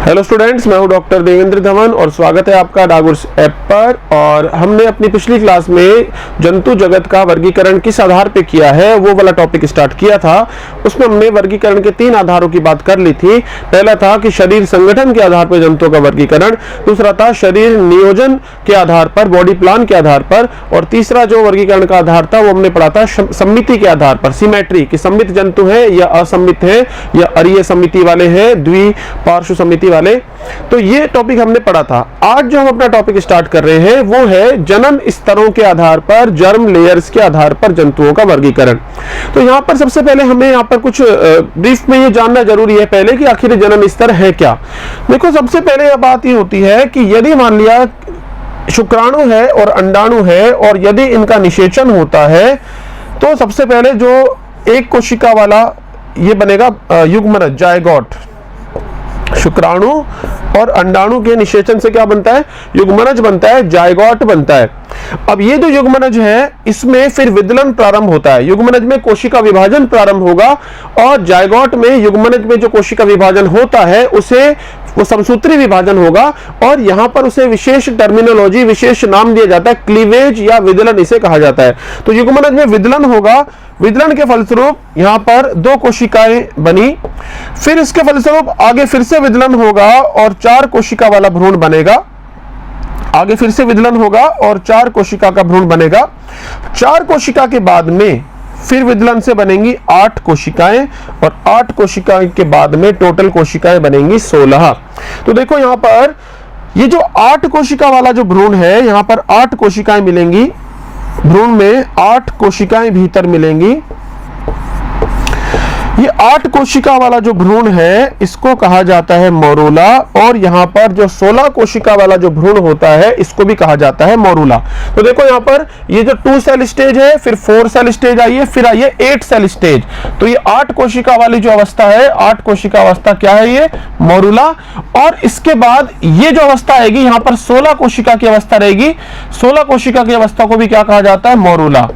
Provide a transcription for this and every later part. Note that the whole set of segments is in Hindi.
हेलो स्टूडेंट्स, मैं हूं डॉक्टर देवेंद्र धवन और स्वागत है आपका डागुर्स ऐप पर। और हमने अपनी पिछली क्लास में जंतु जगत का वर्गीकरण किस आधार पे किया है वो वाला टॉपिक स्टार्ट किया था। उसमें हमने वर्गीकरण के 3 आधारों की बात कर ली थी। पहला था कि शरीर संगठन के आधार पर जंतुओं का वर्गीकरण, दूसरा था शरीर नियोजन के आधार पर, बॉडी प्लान के आधार पर, और तीसरा जो वर्गीकरण का आधार था वो हमने पढ़ा था सम्मिति के आधार पर, सिमेट्री, कि सम्मित जंतु है या असम्मित है या अरीय समिति वाले हैं, द्विपार्श्व समिति वाले। तो ये टॉपिक हमने पढ़ा था। आज जो हम अपना टॉपिक स्टार्ट कर रहे हैं वो है जनन स्तरों के आधार पर, जर्म लेयर्स के आधार पर जंतुओं का वर्गीकरण। तो यहाँ पर सबसे पहले हमें यहाँ पर कुछ ब्रीफ में ये जानना जरूरी है पहले कि आखिर जनन स्तर है क्या। देखो, सबसे पहले यह बात ये होती है कि यदि मान लिया शुक्राणु है और अंडाणु है और यदि इनका निषेचन होता है तो सबसे पहले जो एक कोशिका वाला ये बनेगा युग्मनज, जायगोट। शुक्राणु और अंडाणु के निषेचन से क्या बनता है? युग्मनज बनता है, जायगोट बनता है। अब ये जो युग्मनज है इसमें फिर विदलन प्रारंभ होता है। युग्मनज में कोशिका विभाजन प्रारंभ होगा और जायगोट में, युग्मनज में जो कोशिका विभाजन होता है उसे वो समसूत्री विभाजन होगा और यहाँ पर उसे विशेष टर्मिनोलॉजी, विशेष नाम दिया जाता है, क्लीवेज या विदलन इसे कहा जाता है। तो युग्मनज में विदलन होगा, विदलन के फलस्वरूप यहाँ पर 2 कोशिकाएं बनी, फिर इसके फलस्वरूप आगे फिर से विदलन होगा और 4 कोशिका वाला भ्रूण बनेगा। आगे फिर से विदलन होगा और 4 कोशिका का भ्रूण बनेगा। 4 कोशिका के बाद में फिर विदलन से बनेंगी 8 कोशिकाएं और 8 कोशिकाएं के बाद में टोटल कोशिकाएं बनेंगी 16। तो देखो यहाँ पर ये जो 8 कोशिका वाला जो भ्रूण है, यहाँ पर 8 कोशिकाएं मिलेंगी, भ्रूण में 8 कोशिकाएं भीतर मिलेंगी। ये 8 कोशिका वाला जो भ्रूण है इसको कहा जाता है मोरूला और यहाँ पर जो 16 कोशिका वाला जो भ्रूण होता है इसको भी कहा जाता है मोरूला। तो देखो यहाँ पर ये जो 2 सेल स्टेज है, फिर 4 सेल स्टेज आई है, फिर आई है 8 सेल स्टेज। तो ये 8 कोशिका वाली जो अवस्था है, 8 कोशिका अवस्था क्या है? ये मोरूला। और इसके बाद ये जो अवस्था आएगी यहाँ पर 16 कोशिका की अवस्था रहेगी। 16 कोशिका की अवस्था को भी क्या कहा जाता है? मोरूला।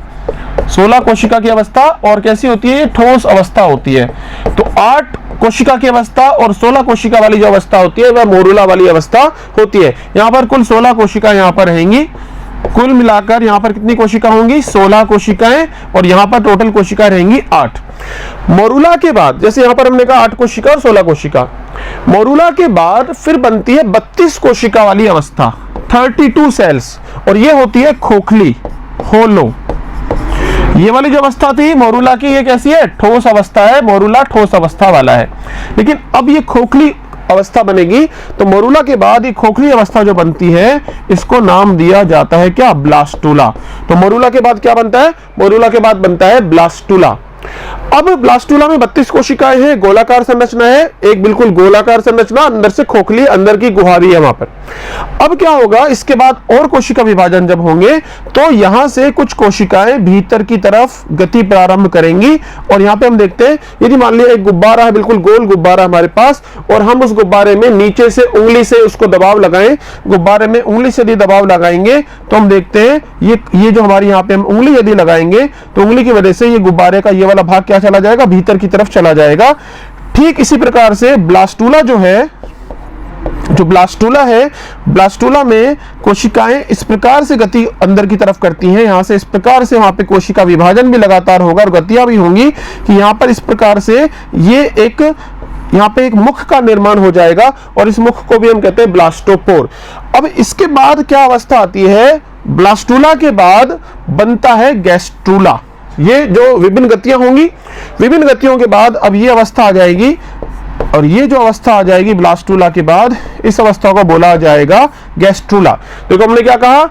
16 कोशिका की अवस्था और कैसी होती है? ये ठोस अवस्था होती है। तो 8 कोशिका की अवस्था और 16 कोशिका वाली जो अवस्था होती है वह मोरूला वाली अवस्था होती है। यहाँ पर कुल 16 कोशिका यहाँ पर रहेंगी। कुल मिलाकर यहाँ पर कितनी कोशिका होंगी? 16 कोशिकाएं और यहाँ पर टोटल कोशिकाएं रहेंगी 8। मोरूला के बाद, जैसे यहाँ पर हमने कहा 8 कोशिका और 16 कोशिका, मोरूला के बाद फिर बनती है 32 कोशिका वाली अवस्था, 32 सेल्स, और ये होती है खोखली, होलो। ये वाली जो अवस्था थी मोरूला की, ये कैसी है? ठोस अवस्था है। मोरूला ठोस अवस्था वाला है। लेकिन अब ये खोखली अवस्था बनेगी। तो मोरूला के बाद ये खोखली अवस्था जो बनती है इसको नाम दिया जाता है क्या? ब्लास्टुला। तो मोरूला के बाद क्या बनता है? मोरूला के बाद बनता है ब्लास्टुला। अब ब्लास्टुला में 32 कोशिकाएं हैं, गोलाकार संरचना है, एक बिल्कुल गोलाकार संरचना, अंदर से खोखली, अंदर की गुहा भी है वहां पर। अब क्या होगा? इसके बाद और कोशिका विभाजन जब होंगे तो यहां से कुछ कोशिकाएं भीतर की तरफ गति प्रारंभ करेंगी। और यहां पे हम देखते हैं, यदि मान लिया एक गुब्बारा है, बिल्कुल गोल गुब्बारा हमारे पास, और हम उस गुब्बारे में नीचे से उंगली से उसको दबाव लगाएं, गुब्बारे में उंगली से यदि दबाव लगाएंगे तो हम देखते हैं ये जो हमारी यहाँ पे हम उंगली यदि लगाएंगे तो उंगली की वजह से ये गुब्बारे का ये वाला भाग क्या चला जाएगा? भीतर की तरफ चला जाएगा। ठीक इसी प्रकार से ब्लास्टुला जो है, जो ब्लास्टुला है, ब्लास्टुला में कोशिकाएं इस प्रकार से गति अंदर की तरफ करती हैं, यहां से इस प्रकार से वहां पे कोशिका विभाजन भी लगातार होगा और गतियां भी होंगी कि यहां पर इस प्रकार से ये एक यहाँ पे एक मुख का निर्माण हो जाएगा और इस मुख को भी हम कहते हैं ब्लास्टोपोर। अब इसके बाद क्या अवस्था आती है? ब्लास्टुला के बाद बनता है गैस्ट्रुला। ये जो विभिन्न गतियां होंगी, विभिन्न गतियों के बाद अब ये अवस्था आ जाएगी और ये जो अवस्था आ जाएगी ब्लास्टुला के बाद, इस अवस्था को बोला जाएगा गैस्ट्रुला। देखो हमने क्या कहा?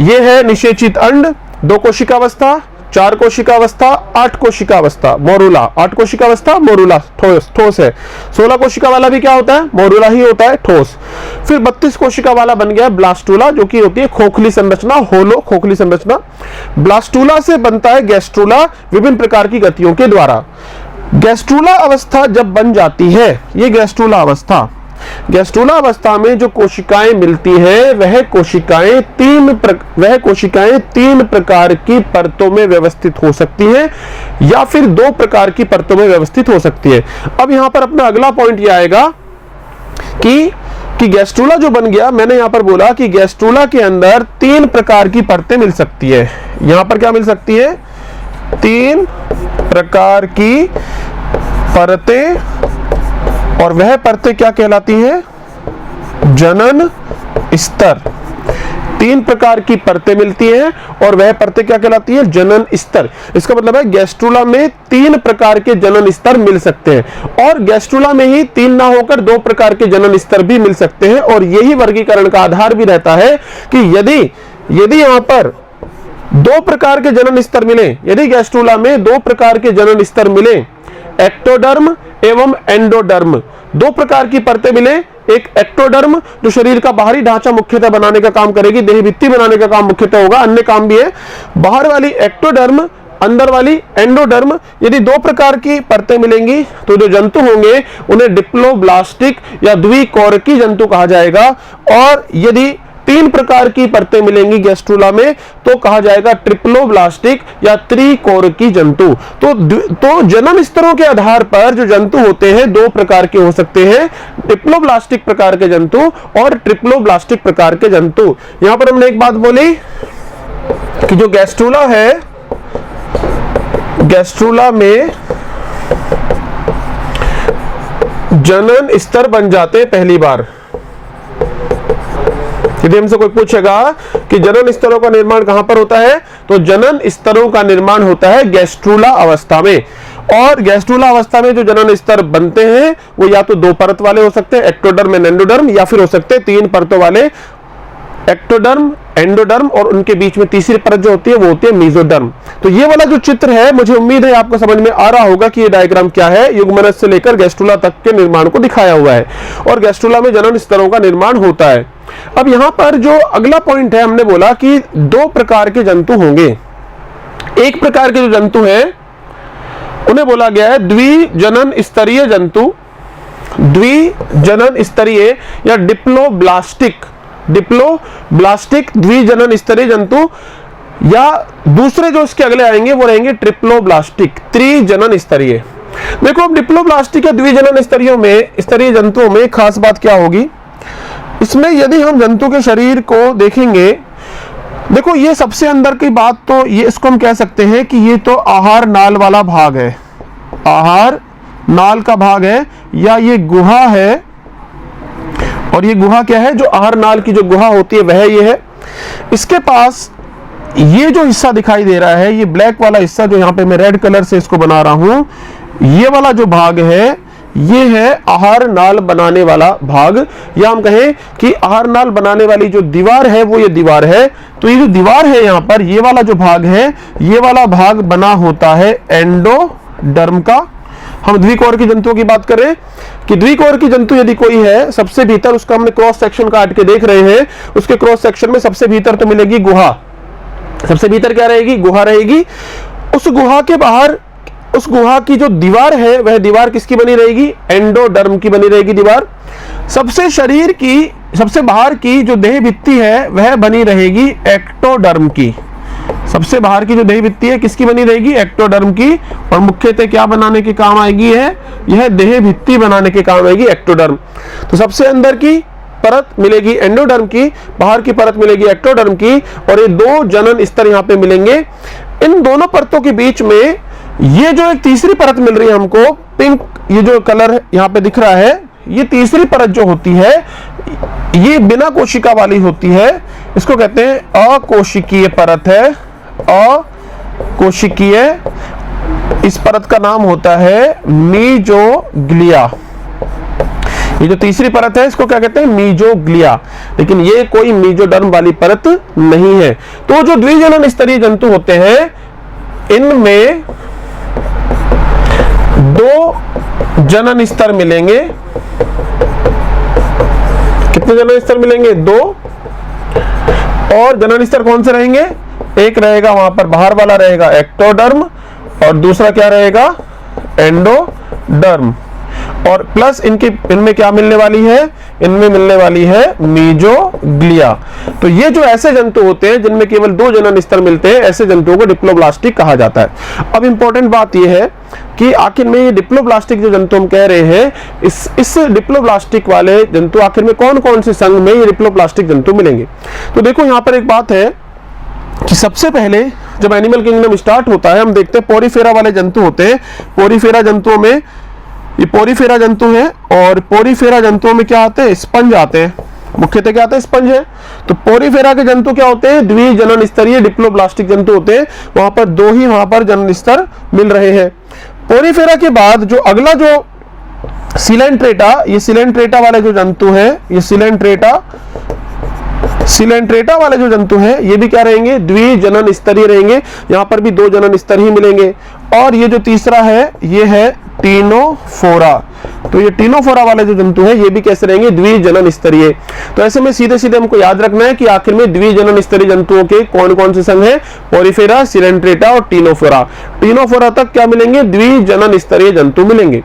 ये है निषेचित अंड, 2 कोशिका अवस्था, 4 कोशिका अवस्था, 8 कोशिका अवस्था, मोरूला। 8 कोशिका अवस्था मोरूला, ठोस है। 16 कोशिका वाला भी क्या होता है? मोरूला ही होता है, ठोस। फिर 32 कोशिका वाला बन गया ब्लास्टुला, जो कि होती है खोखली संरचना, होलो खोखली संरचना। ब्लास्टुला से बनता है गैस्ट्रुला विभिन्न प्रकार की गतियों के द्वारा। गैस्ट्रुला अवस्था जब बन जाती है, ये गैस्ट्रुला अवस्था, गैस्ट्रुला अवस्था में जो कोशिकाएं मिलती हैं वह कोशिकाएं तीन प्रकार की परतों में व्यवस्थित हो सकती हैं या फिर 2 प्रकार की परतों में व्यवस्थित हो सकती है। अब यहां पर अपना अगला पॉइंट यह आएगा कि गैस्ट्रूला जो बन गया, मैंने यहां पर बोला कि गैस्ट्रूला के अंदर 3 प्रकार की परतें मिल सकती है। यहां पर क्या मिल सकती है? 3 प्रकार की परतें, और वह परतें क्या कहलाती हैं? जनन स्तर। 3 प्रकार की परतें मिलती हैं और वह परतें क्या कहलाती है? जनन स्तर। इसका मतलब है गैस्ट्रूला में 3 प्रकार के जनन स्तर मिल सकते हैं, और गैस्ट्रूला में ही 3 ना होकर 2 प्रकार के जनन स्तर भी मिल सकते हैं। और यही वर्गीकरण का आधार भी रहता है कि यदि यहां पर 2 प्रकार के जनन स्तर मिले, यदि गैस्ट्रूला में 2 प्रकार के जनन स्तर मिले, एक्टोडर्म एवं एंडोडर्म, 2 प्रकार की परतें मिले, एक एक्टोडर्म जो शरीर का बाहरी ढांचा मुख्यतः बनाने का काम करेगी, देह भित्ति बनाने का काम मुख्यतः होगा, अन्य काम भी है, बाहर वाली एक्टोडर्म, अंदर वाली एंडोडर्म। यदि 2 प्रकार की परतें मिलेंगी तो जो जंतु होंगे उन्हें डिप्लोब्लास्टिक या द्विकोरकी जंतु कहा जाएगा, और यदि 3 प्रकार की परतें मिलेंगी गैस्ट्रूला में तो कहा जाएगा ट्रिप्लोब्लास्टिक या त्रिकोरकी जंतु। तो जनन स्तरों के आधार पर जो जंतु होते हैं 2 प्रकार के हो सकते हैं, डिप्लोब्लास्टिक प्रकार के जंतु और ट्रिप्लोब्लास्टिक प्रकार के जंतु। यहां पर हमने एक बात बोली कि जो गैस्ट्रूला है, गैस्ट्रूला में जनन स्तर बन जाते पहली बार। यदि हमसे कोई पूछेगा कि जनन स्तरों का निर्माण कहां पर होता है, तो जनन स्तरों का निर्माण होता है गैस्ट्रूला अवस्था में। और गैस्ट्रूला अवस्था में जो जनन स्तर बनते हैं वो या तो 2 परत वाले हो सकते हैं, एक्टोडर्म एंड एंडोडर्म, या फिर हो सकते हैं 3 परतों वाले, एक्टोडर्म, एंडोडर्म, और उनके बीच में तीसरी परत जो होती है वो होती है मेसोडर्म। तो ये वाला जो चित्र है, मुझे उम्मीद है आपको समझ में आ रहा होगा कि ये डायग्राम क्या है। युग्मनज से लेकर गैस्ट्रूला तक के निर्माण को दिखाया हुआ है, और गैस्ट्रूला में जनन स्तरों का निर्माण होता है। अब यहां पर जो अगला पॉइंट है, हमने बोला कि 2 प्रकार के जंतु होंगे। एक प्रकार के जो जंतु हैं उन्हें बोला गया है द्विजनन स्तरीय जंतु, द्विजनन स्तरीय या डिप्लोब्लास्टिक द्विजनन स्तरीय जंतु, या दूसरे जो इसके अगले आएंगे वो रहेंगे ट्रिप्लोब्लास्टिक त्रिजनन स्तरीय। देखो, अब डिप्लोब्लास्टिक या द्विजनन स्तरीय जंतुओं में खास बात क्या होगी, इसमें यदि हम जंतु के शरीर को देखेंगे, देखो ये सबसे अंदर की बात, तो ये इसको हम कह सकते हैं कि ये तो आहार नाल वाला भाग है, आहार नाल का भाग है, या ये गुहा है। और ये गुहा क्या है? जो आहार नाल की जो गुहा होती है वह ये है। इसके पास ये जो हिस्सा दिखाई दे रहा है, ये ब्लैक वाला हिस्सा जो यहाँ पे मैं रेड कलर से इसको बना रहा हूं, ये वाला जो भाग है ये है आहार नाल बनाने वाला भाग, या हम कहें कि आहार नाल बनाने वाली जो दीवार है वो ये दीवार है। तो ये जो दीवार है यहाँ पर, ये वाला जो भाग है, ये वाला भाग बना होता है एंडोडर्म का। हम द्विकोरकी जंतुओं की बात करें कि द्विकोरकी जंतु यदि कोई है, सबसे भीतर उसका हमने क्रॉस सेक्शन काट के देख रहे हैं, उसके क्रॉस सेक्शन में सबसे भीतर तो मिलेगी गुहा। सबसे भीतर क्या रहेगी? गुहा रहेगी। उस गुहा के बाहर, उस गुहा की जो दीवार है वह दीवार किसकी बनी रहेगी? एंडोडर्म की बनी रहेगी दीवार। सबसे शरीर की सबसे बाहर की जो देह भित्ति है वह बनी रहेगी एक्टोडर्म की। सबसे बाहर की जो देह भित्ति है किसकी बनी रहेगी? एक्टोडर्म की। और मुख्यतः क्या बनाने के काम आएगी है? यह देह भित्ति बनाने के काम आएगी एक्टोडर्म। तो सबसे अंदर की परत मिलेगी एंडोडर्म की, बाहर की परत मिलेगी एक्टोडर्म की, और ये 2 जनन स्तर यहाँ पे मिलेंगे। इन दोनों परतों के बीच में ये जो एक तीसरी परत मिल रही है हमको, पिंक ये जो कलर यहाँ पे दिख रहा है, ये तीसरी परत जो होती है ये बिना कोशिका वाली होती है। इसको कहते हैं अकोशिकीय परत है, अकोशिकीय। इस परत का नाम होता है मीजोग्लिया। ये जो तीसरी परत है इसको क्या कहते हैं? मीजोग्लिया। लेकिन ये कोई मीजोडर्म वाली परत नहीं है। तो जो द्विजनन स्तरीय जंतु होते हैं इनमें 2 जनन स्तर मिलेंगे। कितने जनन स्तर मिलेंगे? 2। और जनन स्तर कौन से रहेंगे? एक रहेगा वहां पर बाहर वाला रहेगा एक्टोडर्म, और दूसरा क्या रहेगा? एंडोडर्म। और प्लस इनमें क्या मिलने वाली है? इनमें मिलने वाली है मीजोग्लिया। तो ये जो ऐसे जंतु होते हैं जिनमें केवल 2 जनन स्तर मिलते हैं, ऐसे जंतुओं को डिप्लोब्लास्टिक कहा जाता है। अब इंपॉर्टेंट बात यह है कि आखिर में ये डिप्लोब्लास्टिक जो जंतु हम कह रहे हैं, इस डिप्लोब्लास्टिक वाले जंतु आखिर में कौन कौन से संघ में ये डिप्लोब्लास्टिक जंतु मिलेंगे। तो देखो यहाँ पर एक बात है कि सबसे पहले जब एनिमल किंगडम स्टार्ट होता है, हम देखते हैं पोरीफेरा वाले जंतु होते हैं। पोरीफेरा जंतुओं में ये पोरीफेरा जंतु हैं, और पोरीफेरा जंतुओं में क्या आते हैं, स्पंज आते हैं। मुख्यतः क्या आता है, स्पंज है। तो पोरीफेरा के जंतु क्या होते हैं, द्विजनन स्तरीय डिप्लोब्लास्टिक जंतु होते हैं। वहां पर दो ही वहां पर जनन स्तर मिल रहे हैं। पोरीफेरा के बाद जो अगला जो सिलेंट्रेटा, ये सिलेंट्रेटा वाले जो जंतु हैं, ये सिलेंट्रेटा वाले जो जंतु हैं, ये भी क्या रहेंगे, द्विजनन स्तरीय रहेंगे। यहां पर भी दो जनन स्तर ही मिलेंगे। और ये जो तीसरा है, ये है टीनोफोरा। तो ये टीनोफोरा वाले जो जंतु हैं, ये भी कैसे रहेंगे, द्विजनन स्तरीय। तो ऐसे में सीधे सीधे हमको याद रखना है कि आखिर में द्विजनन स्तरीय जंतुओं के कौन कौन से संघ हैं, पोरीफेरा, सिलेंट्रेटा और टीनोफोरा। टीनोफोरा तक क्या मिलेंगे, द्विजनन स्तरीय जंतु मिलेंगे।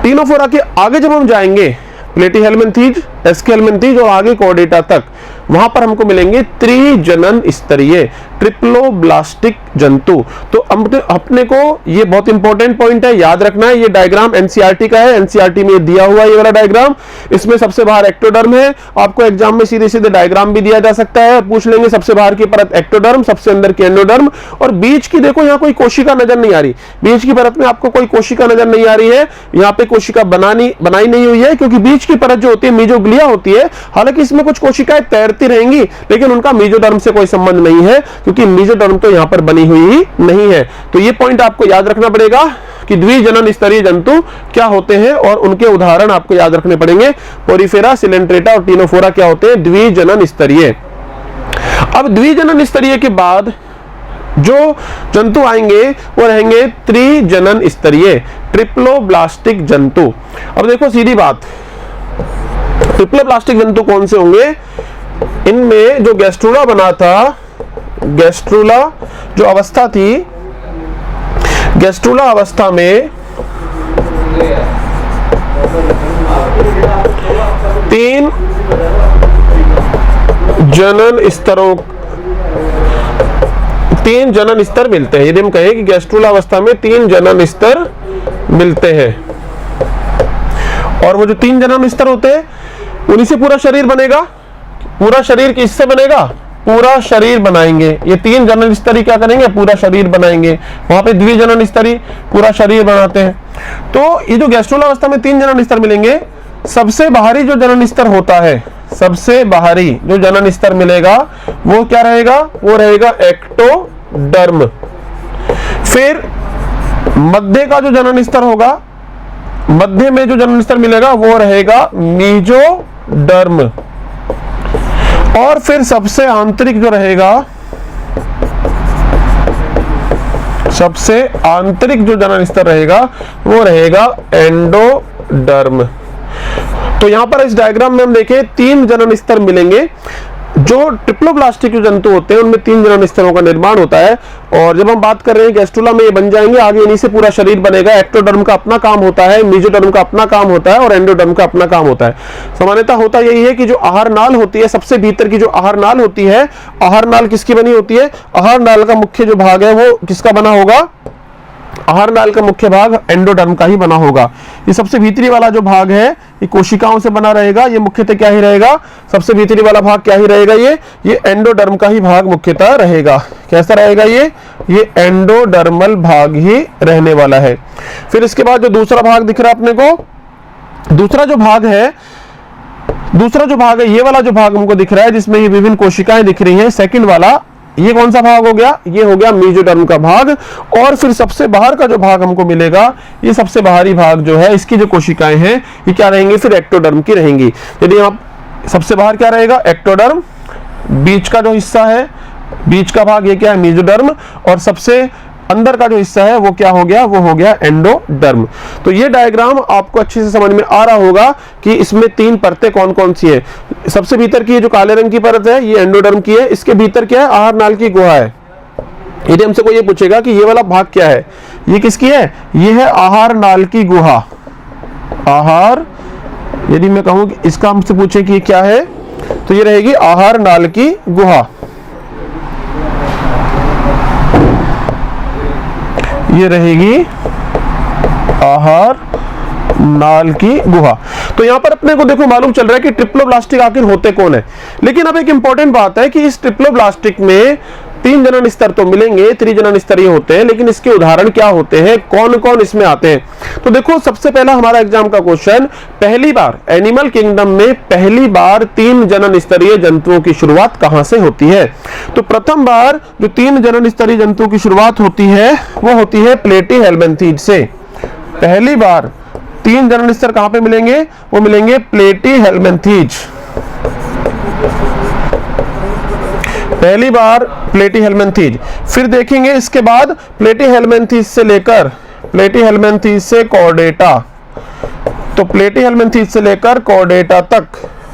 टीनोफोरा के आगे जब हम जाएंगे, प्लेटीहेल्मिन्थीज, एस्केहेल्मिन्थीज और आगे कॉर्डेटा तक, वहां पर हमको मिलेंगे त्रिजनन स्तरीय ट्रिप्लोब्लास्टिक जंतु। तो अपने को ये बहुत इंपॉर्टेंट पॉइंट है, याद रखना है। ये डायग्राम एनसीईआरटी का है, एनसीईआरटी में दिया हुआ है ये वाला डायग्राम। इसमें सबसे बाहर एक्टोडर्म है। आपको एग्जाम में सीधे सीधे डायग्राम भी दिया जा सकता है, पूछ लेंगे सबसे बाहर की परत एक्टोडर्म, सबसे अंदर की एंडोडर्म, और बीच की देखो यहाँ कोई कोशिका नजर नहीं आ रही। बीच की परत में आपको कोई कोशिका नजर नहीं आ रही है। यहाँ पे कोशिका बनाई नहीं हुई है, क्योंकि बीच की परत जो होती है मीजोग्लिया होती है। हालांकि इसमें कुछ कोशिकाएं तैरती रहेंगी, लेकिन उनका मेसोडर्म से कोई संबंध नहीं है, क्योंकि मेसोडर्म तो यहां पर बनी हुई ही नहीं है। तो ये पॉइंट आपको याद रखना पड़ेगा कि द्विजनन स्तरीय जंतु क्या होते हैं, और उनके उदाहरण आपको याद रखने पड़ेंगे। पोरीफेरा, सिलेंट्रेटा और टीनोफोरा क्या होते हैं, द्विजनन स्तरीय। अब द्विजनन स्तरीय के बाद जो जंतु आएंगे वो रहेंगे त्रिजनन स्तरीय ट्रिप्लोब्लास्टिक जंतु। अब देखो सीधी बात, ट्रिप्लोब्लास्टिक जंतु कौन से होंगे, इनमें जो गैस्ट्रूला बना था, गैस्ट्रूला जो अवस्था थी, गैस्ट्रूला अवस्था में 3 जनन स्तरों, 3 जनन स्तर मिलते हैं। यदि हम कहें कि गैस्ट्रूला अवस्था में 3 जनन स्तर मिलते हैं, और वो जो 3 जनन स्तर होते हैं उन्हीं से पूरा शरीर बनेगा। पूरा शरीर किससे बनेगा, पूरा शरीर बनाएंगे। ये 3 जनन स्तरी क्या करेंगे, पूरा शरीर बनाएंगे। वहां पे द्विजनन स्तरी पूरा शरीर बनाते हैं। तो ये जो गैस्ट्रूला अवस्था में 3 जनन स्तर मिलेंगे, सबसे बाहरी जो जनन स्तर होता है, सबसे बाहरी जो जनन स्तर मिलेगा वो क्या रहेगा, वो रहेगा एक्टोडर्म। फिर मध्य का जो जनन स्तर होगा, मध्य में जो जनन स्तर मिलेगा वो रहेगा मेसोडर्म। और फिर सबसे आंतरिक जो रहेगा, सबसे आंतरिक जो जनन स्तर रहेगा वो रहेगा एंडोडर्म। तो यहां पर इस डायग्राम में हम देखें 3 जनन स्तर मिलेंगे। जो ट्रिप्लोब्लास्टिक जो जंतु होते हैं उनमें 3 जनन स्तरों का निर्माण होता है। और जब हम बात कर रहे हैं गैस्ट्रूला में ये बन जाएंगे, आगे इन्हीं से पूरा शरीर बनेगा। एक्टोडर्म का अपना काम होता है, मेसोडर्म का अपना काम होता है, और एंडोडर्म का अपना काम होता है। सामान्यतः होता यही है कि जो आहार नाल होती है, सबसे भीतर की जो आहार नाल होती है, आहार नाल किसकी बनी होती है, आहार नाल का मुख्य जो भाग है वो किसका बना होगा, आहार नाल का मुख्य भाग एंडोडर्म का ही बना होगा। ये सबसे भीतरी वाला जो भाग है ये कोशिकाओं से बना रहेगा। ये मुख्यतः क्या ही रहेगा, सबसे भीतरी वाला भाग क्या ही रहेगा, ये एंडोडर्म का ही भाग मुख्यतः रहेगा। कैसा रहेगा ये एंडोडर्मल भाग ही रहने वाला है। फिर इसके बाद जो दूसरा भाग दिख रहा है अपने को, दूसरा जो भाग है ये वाला जो भाग हमको दिख रहा है, जिसमें ये विभिन्न कोशिकाएं दिख रही हैं, सेकंड वाला, ये कौन सा भाग हो गया, ये हो गया मेसोडर्म का भाग। और फिर सबसे बाहर का जो भाग हमको मिलेगा, ये सबसे बाहरी भाग जो है, इसकी जो कोशिकाएं हैं ये क्या रहेंगी, फिर एक्टोडर्म की रहेंगी। यदि आप सबसे बाहर क्या रहेगा, एक्टोडर्म, बीच का जो हिस्सा है, बीच का भाग ये क्या है, मेसोडर्म, और सबसे अंदर का जो हिस्सा है वो क्या हो गया, वो हो गया एंडोडर्म। तो ये डायग्राम आपको अच्छे से समझ में आ रहा होगा कि इसमें 3 परतें कौन कौन सी है। सबसे भीतर की जो काले रंग की परत है ये एंडोडर्म की है। इसके भीतर क्या है, आहार नाल की गुहा है। यदि हमसे कोई ये पूछेगा कि ये वाला भाग क्या है, ये किसकी है, ये है आहार नाल की गुहा। आहार, यदि मैं कहूं कि इसका हमसे पूछे कि ये क्या है, तो ये रहेगी आहार नाल की गुहा। ये रहेगी आहार नाल की गुहा। तो यहां पर अपने को देखो मालूम चल रहा है कि ट्रिप्लोब्लास्टिक आखिर होते कौन है। लेकिन अब एक इंपॉर्टेंट बात है कि इस ट्रिप्लोब्लास्टिक में 3 जनन स्तर तो मिलेंगे, त्रिजनन स्तरीय होते हैं, लेकिन इसके उदाहरण क्या होते हैं, कौन कौन इसमें आते हैं। तो देखो सबसे पहला हमारा एग्जाम का क्वेश्चन, पहली बार एनिमल किंगडम में पहली बार 3 जनन स्तरीय जंतुओं की शुरुआत कहां से होती है। तो प्रथम बार जो 3 जनन स्तरीय जंतुओं की शुरुआत होती है वो होती है प्लेटीहेल्मिन्थीज से। पहली बार 3 जनन स्तर कहां पे मिलेंगे, वो मिलेंगे प्लेटीहेल्मिन्थीज। पहली बार प्लेटीहेल्मिन्थीज। फिर देखेंगे इसके बाद प्लेटीहेल्मिन्थीज से लेकर प्लेटीहेल्मिन्थीज से कॉर्डेटा। तो प्लेटीहेल्मिन्थीज से लेकर कॉर्डेटा तक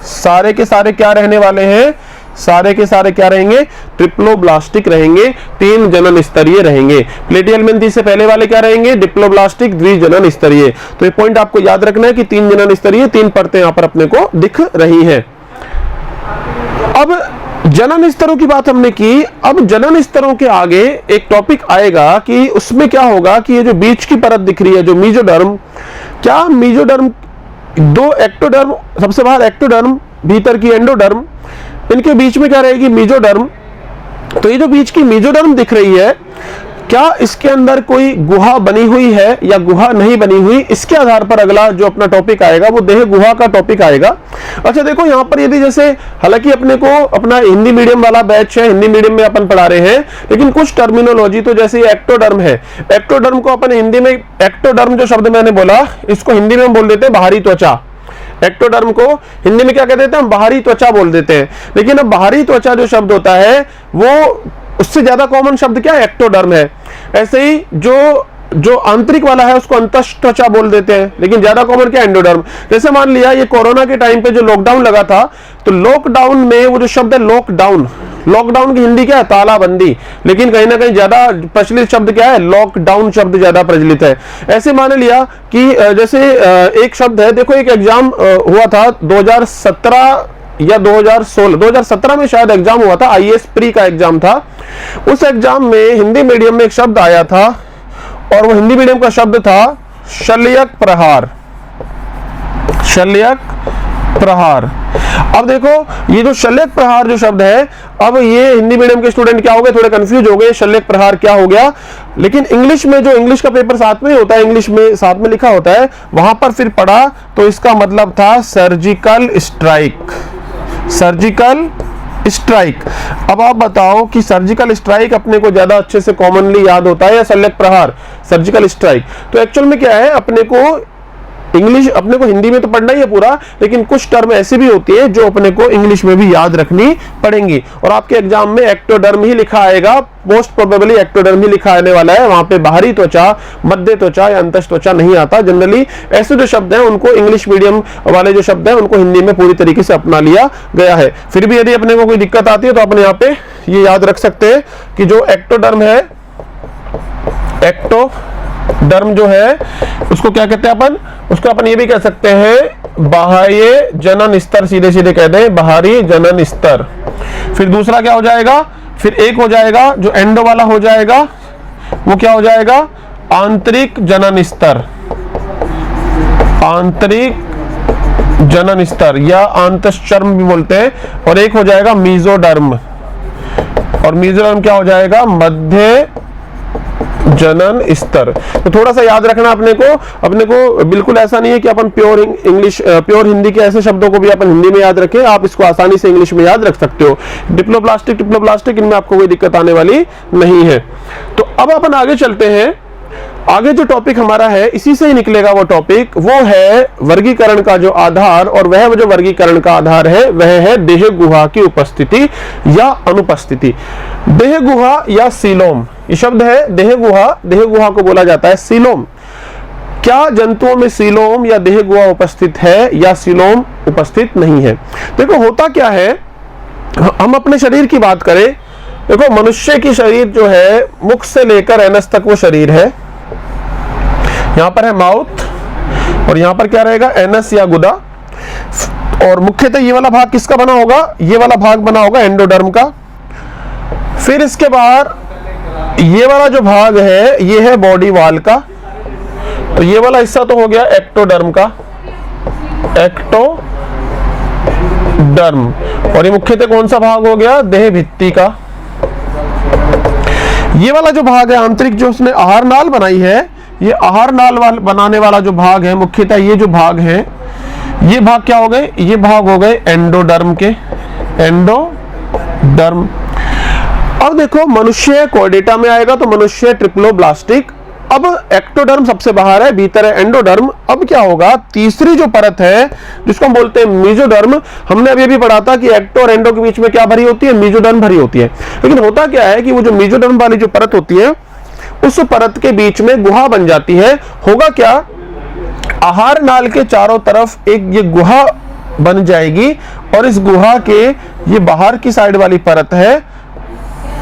सारे के सारे क्या रहने वाले हैं, सारे के सारे क्या रहेंगे, ट्रिप्लोब्लास्टिक रहेंगे, 3 जनन स्तरीय रहेंगे। प्लेटीहेल्मिन्थीज से पहले वाले क्या रहेंगे, डिप्लोब्लास्टिक, द्विजनन स्तरीय। तो ये पॉइंट आपको याद रखना है कि 3 जनन स्तरीय, 3 परतें यहां पर अपने को दिख रही हैं। अब जनन स्तरों की बात हमने की, अब जनन स्तरों के आगे एक टॉपिक आएगा कि उसमें क्या होगा कि ये जो बीच की परत दिख रही है, जो मीजोडर्म, क्या मीजोडर्म, 2 एक्टोडर्म, सबसे बाहर एक्टोडर्म, भीतर की एंडोडर्म, इनके बीच में क्या रहेगी, मीजोडर्म। तो ये जो बीच की मीजोडर्म दिख रही है, क्या इसके अंदर कोई गुहा बनी हुई है या गुहा नहीं बनी हुई, इसके आधार पर अगला जो अपना टॉपिक आएगा वो देह गुहा का टॉपिक आएगा। अच्छा देखो यहां पर यदि जैसे, हालांकि अपने को अपना हिंदी मीडियम वाला बैच है, हिंदी मीडियम में अपन पढ़ा रहे हैं, लेकिन कुछ टर्मिनोलॉजी, तो जैसे ये एक्टोडर्म है, एक्टोडर्म को अपन हिंदी में, एक्टोडर्म जो शब्द मैंने बोला इसको हिंदी में बोल देते हैं बाहरी त्वचा। एक्टोडर्म को हिंदी में क्या कहते हैं, हम बाहरी त्वचा बोल देते हैं। लेकिन अब बाहरी त्वचा जो शब्द होता है वो उससे ज्यादा कॉमन शब्द क्या है, एक्टोडर्म है। ऐसे ही जो आंतरिक वाला है उसको अंतःत्वचा बोल देते हैं, लेकिन ज्यादा कॉमन क्या, एंडोडर्म। जैसे मान लिया ये कोरोना के टाइम पे जो लॉकडाउन लगा था, तो लॉकडाउन में वो जो शब्द है लॉकडाउन, लॉकडाउन की हिंदी क्या है, तालाबंदी, लेकिन कहीं ना कहीं ज्यादा प्रचलित शब्द क्या है, लॉकडाउन शब्द ज्यादा प्रचलित है। ऐसे मान लिया कि जैसे एक शब्द है, देखो एक एग्जाम हुआ था 2017 या 2017 में शायद एग्जाम हुआ था, आईएएस प्री का एग्जाम था। उस एग्जाम में हिंदी मीडियम में एक शब्द आया था और वो हिंदी मीडियम का शब्द था शल्यक प्रहार, शल्यक प्रहार। अब देखो ये जो शल्यक प्रहार जो शब्द है, अब ये हिंदी मीडियम के स्टूडेंट क्या हो गए, थोड़े कंफ्यूज हो गए, शल्यक प्रहार क्या हो गया। लेकिन इंग्लिश में, जो इंग्लिश का पेपर साथ में होता है, इंग्लिश में साथ में लिखा होता है, वहां पर फिर पढ़ा तो इसका मतलब था सर्जिकल स्ट्राइक, सर्जिकल स्ट्राइक। अब आप बताओ कि सर्जिकल स्ट्राइक अपने को ज्यादा अच्छे से कॉमनली याद होता है या शल्यक प्रहार, सर्जिकल स्ट्राइक। तो एक्चुअल में क्या है, अपने को इंग्लिश, अपने को हिंदी में तो पढ़ना ही है पूरा, लेकिन कुछ टर्म ऐसी भी होती है जो अपने को इंग्लिश में भी याद रखनी पड़ेंगी। और आपके एग्जाम में एक्टोडर्म ही लिखा आएगा, मोस्ट प्रोबेबली एक्टोडर्म ही लिखा आने वाला है, वहां पे बाहरी त्वचा, मध्य त्वचा या अंतःत्वचा नहीं आता। जनरली ऐसे जो शब्द हैं उनको, इंग्लिश मीडियम वाले जो शब्द हैं उनको हिंदी में पूरी तरीके से अपना लिया गया है। फिर भी यदि अपने को कोई दिक्कत आती है तो अपने यहाँ पे ये याद रख सकते हैं कि जो एक्टोडर्म है, एक्टोडर्म जो है उसको क्या कहते हैं अपन, उसको अपन ये भी कह सकते हैं बाह्य जनन स्तर, सीधे सीधे कह दें बाहरी जनन स्तर। फिर दूसरा क्या हो जाएगा, फिर एक हो जाएगा जो एंडो वाला हो जाएगा, वो क्या हो जाएगा, आंतरिक जनन स्तर, आंतरिक जनन स्तर या आंतःचर्म भी बोलते हैं। और एक हो जाएगा मीजोडर्म, और मीजोडर्म क्या हो जाएगा, मध्य जनन स्तर। तो थोड़ा सा याद रखना अपने को बिल्कुल ऐसा नहीं है कि अपन प्योर इंग्लिश, प्योर हिंदी के ऐसे शब्दों को भी अपन हिंदी में याद रखें, आप इसको आसानी से इंग्लिश में याद रख सकते हो। डिप्लोप्लास्टिक, ट्रिप्लोप्लास्टिक, इनमें आपको कोई दिक्कत आने वाली नहीं है। तो अब अपन आगे चलते हैं। आगे जो टॉपिक हमारा है इसी से ही निकलेगा वो टॉपिक, वो है वर्गीकरण का जो आधार, और वह जो वर्गीकरण का आधार है वह है देह गुहा की उपस्थिति या अनुपस्थिति। देह गुहा या सीलोम, ये शब्द है देह गुहा, देह गुहा को बोला जाता है सीलोम। क्या जंतुओं में सीलोम या देह गुहा उपस्थित है या सीलोम उपस्थित नहीं है। देखो होता क्या है, हम अपने शरीर की बात करें, देखो मनुष्य की शरीर जो है, मुख से लेकर एनस तक वो शरीर है। यहां पर है माउथ और यहां पर क्या रहेगा, एनस या गुदा। और मुख्यतः ये वाला भाग किसका बना होगा, ये वाला भाग बना होगा एंडोडर्म का। फिर इसके बाद ये वाला जो भाग है ये है बॉडी वाल का, तो ये वाला हिस्सा तो हो गया एक्टोडर्म का, एक्टोडर्म। और ये मुख्यतः कौन सा भाग हो गया? देह भित्ति का। ये वाला जो भाग है आंतरिक, जो उसने आहार नाल बनाई है, ये आहार नाल बनाने वाला जो भाग है, मुख्यतः ये जो भाग है, ये भाग क्या हो गए? ये भाग हो गए एंडोडर्म के, एंडोडर्म। अब देखो मनुष्य कोर्डेटा में आएगा तो मनुष्य ट्रिप्लोब्लास्टिक। अब एक्टोडर्म सबसे बाहर है, भीतर है एंडोडर्म। अब क्या होगा? तीसरी जो परत है जिसको हम बोलते हैं मेसोडर्म, हमने अभी अभी पढ़ा था कि एक्टो और एंडो के बीच में क्या भरी होती है? मेसोडर्म भरी होती है। लेकिन होता क्या है कि वो जो मेसोडर्म वाली जो परत होती है, उस परत के बीच में गुहा बन जाती है। होगा क्या? आहार नाल के चारों तरफ एक ये गुहा बन जाएगी और इस गुहा के ये बाहर की साइड वाली परत है,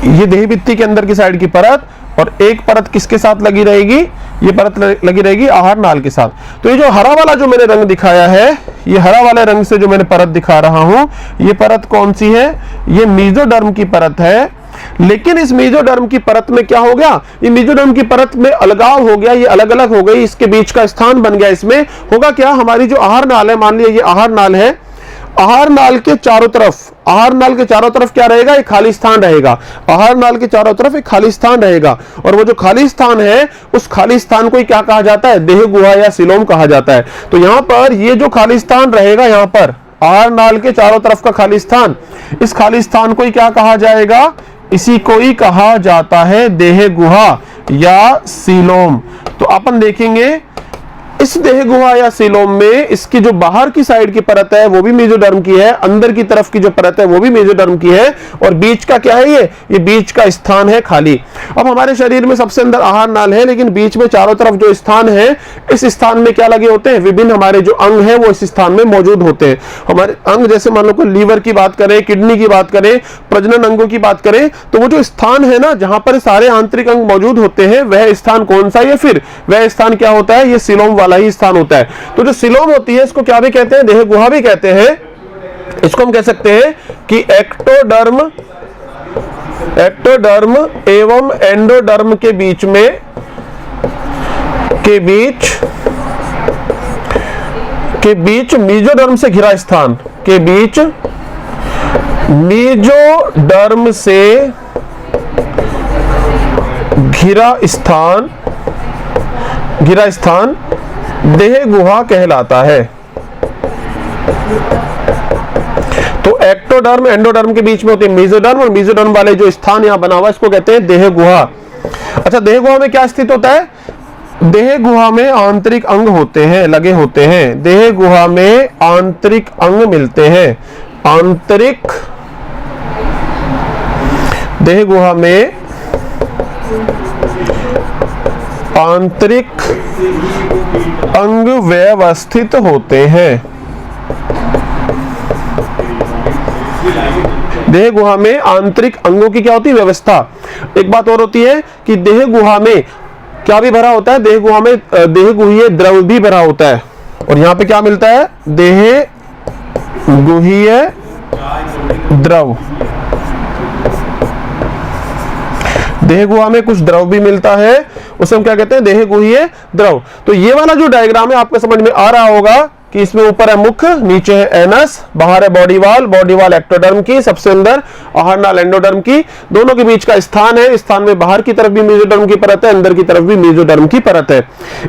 ये देह भित्ति के अंदर की साइड की परत, और एक परत किसके साथ लगी रहेगी? ये परत लगी रहेगी आहार नाल के साथ। तो ये जो हरा वाला जो मैंने रंग दिखाया है, ये हरा वाले रंग से जो मैंने परत दिखा रहा हूं, ये परत कौन सी है? ये मेसोडर्म की परत है। लेकिन इस मेसोडर्म की परत में क्या हो गया? ये मेसोडर्म की परत में अलगाव हो गया, ये अलग अलग हो गई, इसके बीच का स्थान बन गया। इसमें होगा क्या? हमारी जो आहार नाल है, मान लिया ये आहार नाल है, आहार नाल के चारों तरफ, आहार नाल के चारों तरफ क्या रहेगा? एक खाली स्थान रहेगा। आहार नाल के चारों तरफ एक खाली स्थान रहेगा, और वो जो खाली स्थान है, उस खाली स्थान को क्या कहा जाता है? देह गुहा या सीलोम कहा जाता है। तो यहां पर ये जो खाली स्थान रहेगा, यहां पर आहार नाल के चारों तरफ का खाली स्थान, इस खाली स्थान को क्या कहा जाएगा? इसी को ही कहा जाता है देह गुहा या सीलोम। तो अपन देखेंगे इस देह गुहा या सीलोम में इसकी जो बाहर की साइड की परत है वो भी मेसोडर्म की है, अंदर की तरफ की जो परत है वो भी मेसोडर्म की है, और बीच का क्या है? ये बीच का स्थान है खाली। अब हमारे शरीर में सबसे अंदर आहार नाल है, लेकिन बीच में चारों तरफ जो स्थान है, इस स्थान में क्या लगे होते हैं? विभिन्न हमारे जो अंग है वो इस स्थान में मौजूद होते हैं। हमारे अंग जैसे मान लो लीवर की बात करें, किडनी की बात करें, प्रजनन अंगों की बात करें, तो वो जो स्थान है ना जहां पर सारे आंतरिक अंग मौजूद होते हैं, वह स्थान कौन सा है? फिर वह स्थान क्या होता है? ये सीलोम वाला ही स्थान होता है। तो जो सीलोम होती है, इसको क्या भी कहते हैं? देह गुहा भी कहते हैं। इसको हम कह सकते हैं कि एक्टोडर्म एवं एंडोडर्म के बीच मेसोडर्म से घिरा स्थान, के बीच मेसोडर्म से घिरा स्थान देह गुहा कहलाता है। तो एक्टोडर्म एंडोडर्म के बीच में होते हैं मेसोडर्म, और मेसोडर्म वाले जो स्थान यहां बना हुआ है इसको कहते हैं देह गुहा। अच्छा, देह गुहा में क्या स्थित होता है? देह गुहा में आंतरिक अंग होते हैं, लगे होते हैं। देह गुहा में आंतरिक अंग मिलते हैं। देह गुहा में आंतरिक अंग व्यवस्थित होते हैं। देह गुहा में आंतरिक अंगों की क्या होती है? व्यवस्था। एक बात और होती है कि देह गुहा में क्या भी भरा होता है? देह गुहा में देह गुहीय द्रव भी भरा होता है। और यहां पे क्या मिलता है? देह गुहीय द्रव। देह गुहा में कुछ द्रव भी मिलता है, उसे हम क्या कहते हैं? देह गुहीय द्रव। तो ये वाला जो डायग्राम है आपको समझ में आ रहा होगा कि इसमें ऊपर है मुख, नीचे है एनस, बाहर है बॉडी वाल एक्टोडर्म की, सबसे अंदर आहार नाल एंडोडर्म की, दोनों के बीच का स्थान है। स्थान में बाहर की तरफ भी मेसोडर्म की परत है, अंदर की तरफ भी मेसोडर्म की परत है।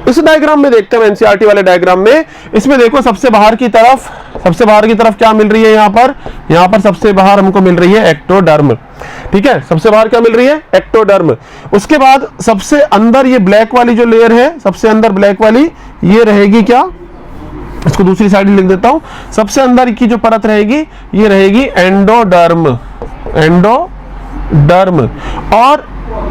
इस डायग्राम में देखते हैं एनसीईआरटी वाले डायग्राम में, इसमें देखो सबसे बाहर की तरफ क्या मिल रही है? यहाँ पर सबसे बाहर हमको मिल रही है एक्टोडर्म। ठीक है, सबसे बाहर क्या मिल रही है? एक्टोडर्म। उसके बाद सबसे अंदर ये ब्लैक वाली जो लेयर है, सबसे अंदर ब्लैक वाली, ये रहेगी क्या? इसको दूसरी साइड लिख देता हूं। सबसे अंदर की जो परत रहेगी ये रहेगी एंडोडर्म। और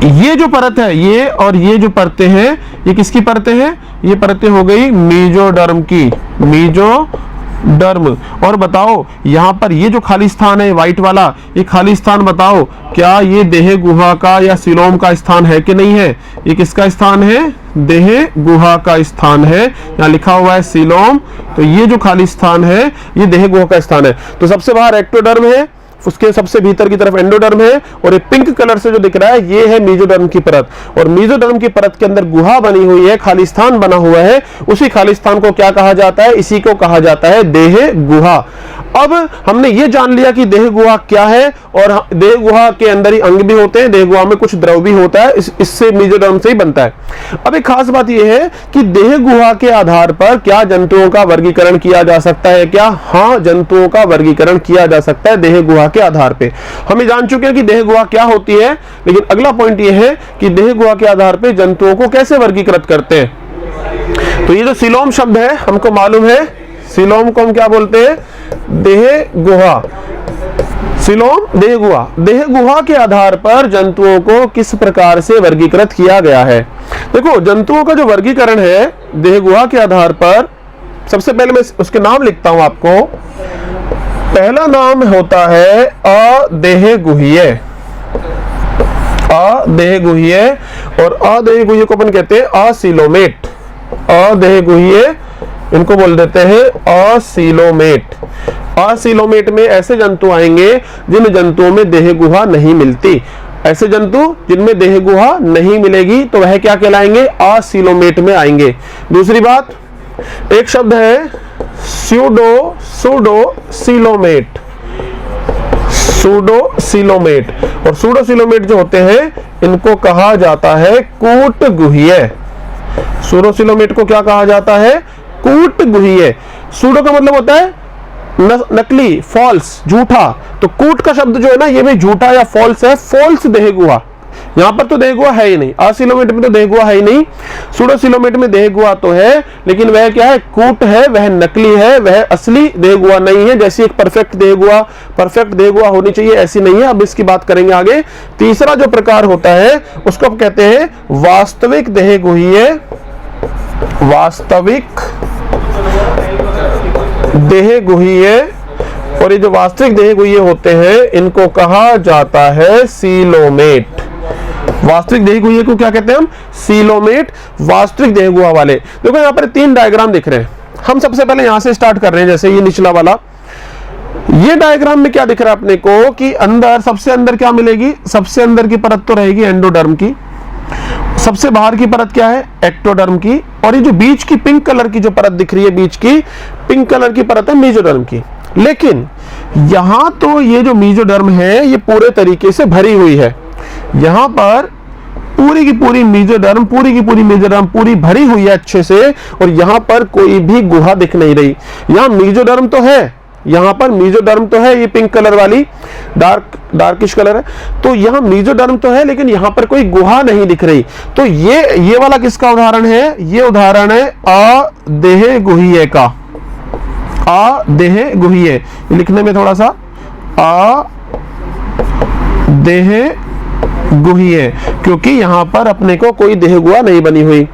ये जो परत है, ये और ये जो परतें हैं, ये किसकी परतें हैं? ये परतें हो गई मेसोडर्म की, मेसोडर्म। और बताओ यहां पर ये जो खाली स्थान है व्हाइट वाला, ये खाली स्थान बताओ क्या ये देह गुहा का या सीलोम का स्थान है कि नहीं है? ये किसका स्थान है? देह गुहा का स्थान है। यहां लिखा हुआ है सीलोम, तो ये जो खाली स्थान है ये देह गुहा का स्थान है। तो सबसे बाहर एक्टोडर्म है, उसके सबसे भीतर की तरफ एंडोडर्म है, और ये पिंक कलर से जो दिख रहा है ये है मेसोडर्म की परत। और मेसोडर्म की परत के अंदर गुहा बनी हुई है, खालिस्तान बना हुआ है। उसी खालिस्तान को क्या कहा जाता है? इसी को कहा जाता है देह गुहा। अब हमने ये जान लिया कि देह गुहा क्या है, और देह गुहा के अंदर ही अंग भी होते हैं, देह गुहा में कुछ द्रव भी होता है, इससे मेसोडर्म से ही बनता है। अब एक खास बात यह है कि देह गुहा के आधार पर क्या जंतुओं का वर्गीकरण किया जा सकता है? क्या? हाँ, जंतुओं का वर्गीकरण किया जा सकता है देह गुहा के आधार पे। हम जान चुके हैं कि देह गुहा क्या होती है, लेकिन अगला पॉइंट यह है कि देह गुहा के आधार पे जंतुओं को कैसे वर्गीकृत करते हैं। तो ये जो सीलोम शब्द है हमको मालूम है, सीलोम को हम क्या बोलते हैं? देह गुहा। सीलोम देह गुहा। देह गुहा के आधार पर जंतुओं को किस प्रकार से वर्गीकृत किया गया है? देखो, जंतुओं का जो वर्गीकरण है देह गुहा के आधार पर, सबसे पहले मैं उसके नाम लिखता हूं आपको। पहला नाम होता है अदेहगुह्य। अदेहगुह्य, और अदेहगुह्य को अपन कहते हैं असीलोमेट। अदेहगुह्य इनको बोल देते हैं असीलोमेट। असीलोमेट में ऐसे जंतु आएंगे जिन जंतुओं में देह गुहा नहीं मिलती। ऐसे जंतु जिनमें देह गुहा नहीं मिलेगी तो वह क्या कहलाएंगे? असीलोमेट में आएंगे। दूसरी बात, एक शब्द है सूडोसीलोमेट। सूडोसीलोमेट, और सूडोसीलोमेट जो होते हैं इनको कहा जाता है कूटगुह्य। सूडोसीलोमेट को क्या कहा जाता है? कूटगुह्य। सूडो का मतलब होता है नकली, फॉल्स, झूठा। तो कूट का शब्द जो है ना, ये भी झूठा या फॉल्स है। फॉल्स देह गुहा, यहां पर तो देह गुहा है ही नहीं। असीलोमेट में तो देह गुहा है ही नहीं। सूडोसीलोमेट में देह गुहा तो है, लेकिन वह क्या है? कूट है, वह नकली है, वह असली देह गुहा नहीं है। जैसी एक परफेक्ट देह गुहा होनी चाहिए, ऐसी नहीं है। अब इसकी बात करेंगे आगे। तीसरा जो प्रकार होता है उसको आप कहते हैं वास्तविक देह गुह्य। वास्तविक देह गुह्य, और ये जो वास्तविक देह गुह्य होते हैं इनको कहा जाता है सीलोमेट। वास्तविक देह गुह्य को क्या कहते हैं हम? सीलोमेट। वास्तविक देह गुहा वाले। देखो यहाँ पर 3 डायग्राम दिख रहे हैं। हम सबसे पहले यहां से स्टार्ट कर रहे हैं। जैसे ये निचला वाला, ये डायग्राम में क्या दिख रहा है अपने को कि अंदर, सबसे अंदर क्या मिलेगी? सबसे अंदर की परत तो रहेगी एंडोडर्म की। सबसे बाहर की परत क्या है? एक्टोडर्म की। और ये जो बीच की पिंक कलर की जो परत दिख रही है, बीच की पिंक कलर की परत है मेसोडर्म की। लेकिन यहां तो ये जो मेसोडर्म है ये पूरे तरीके से भरी हुई है। यहां पर पूरी की पूरी मेसोडर्म पूरी भरी हुई है अच्छे से, और यहां पर कोई भी गुहा दिख नहीं रही। यहां मेसोडर्म तो है, यहां पर मेसोडर्म तो है, ये पिंक कलर वाली डार्किश कलर है। तो यहां मेसोडर्म तो है, लेकिन यहां पर कोई गुहा नहीं दिख रही। तो ये वाला किसका उदाहरण है? ये उदाहरण है अदेहगुह्य का। अदेहगुह्य लिखने में थोड़ा सा अदेहगुह्य, क्योंकि यहां पर अपने को कोई देह गुहा नहीं बनी हुई।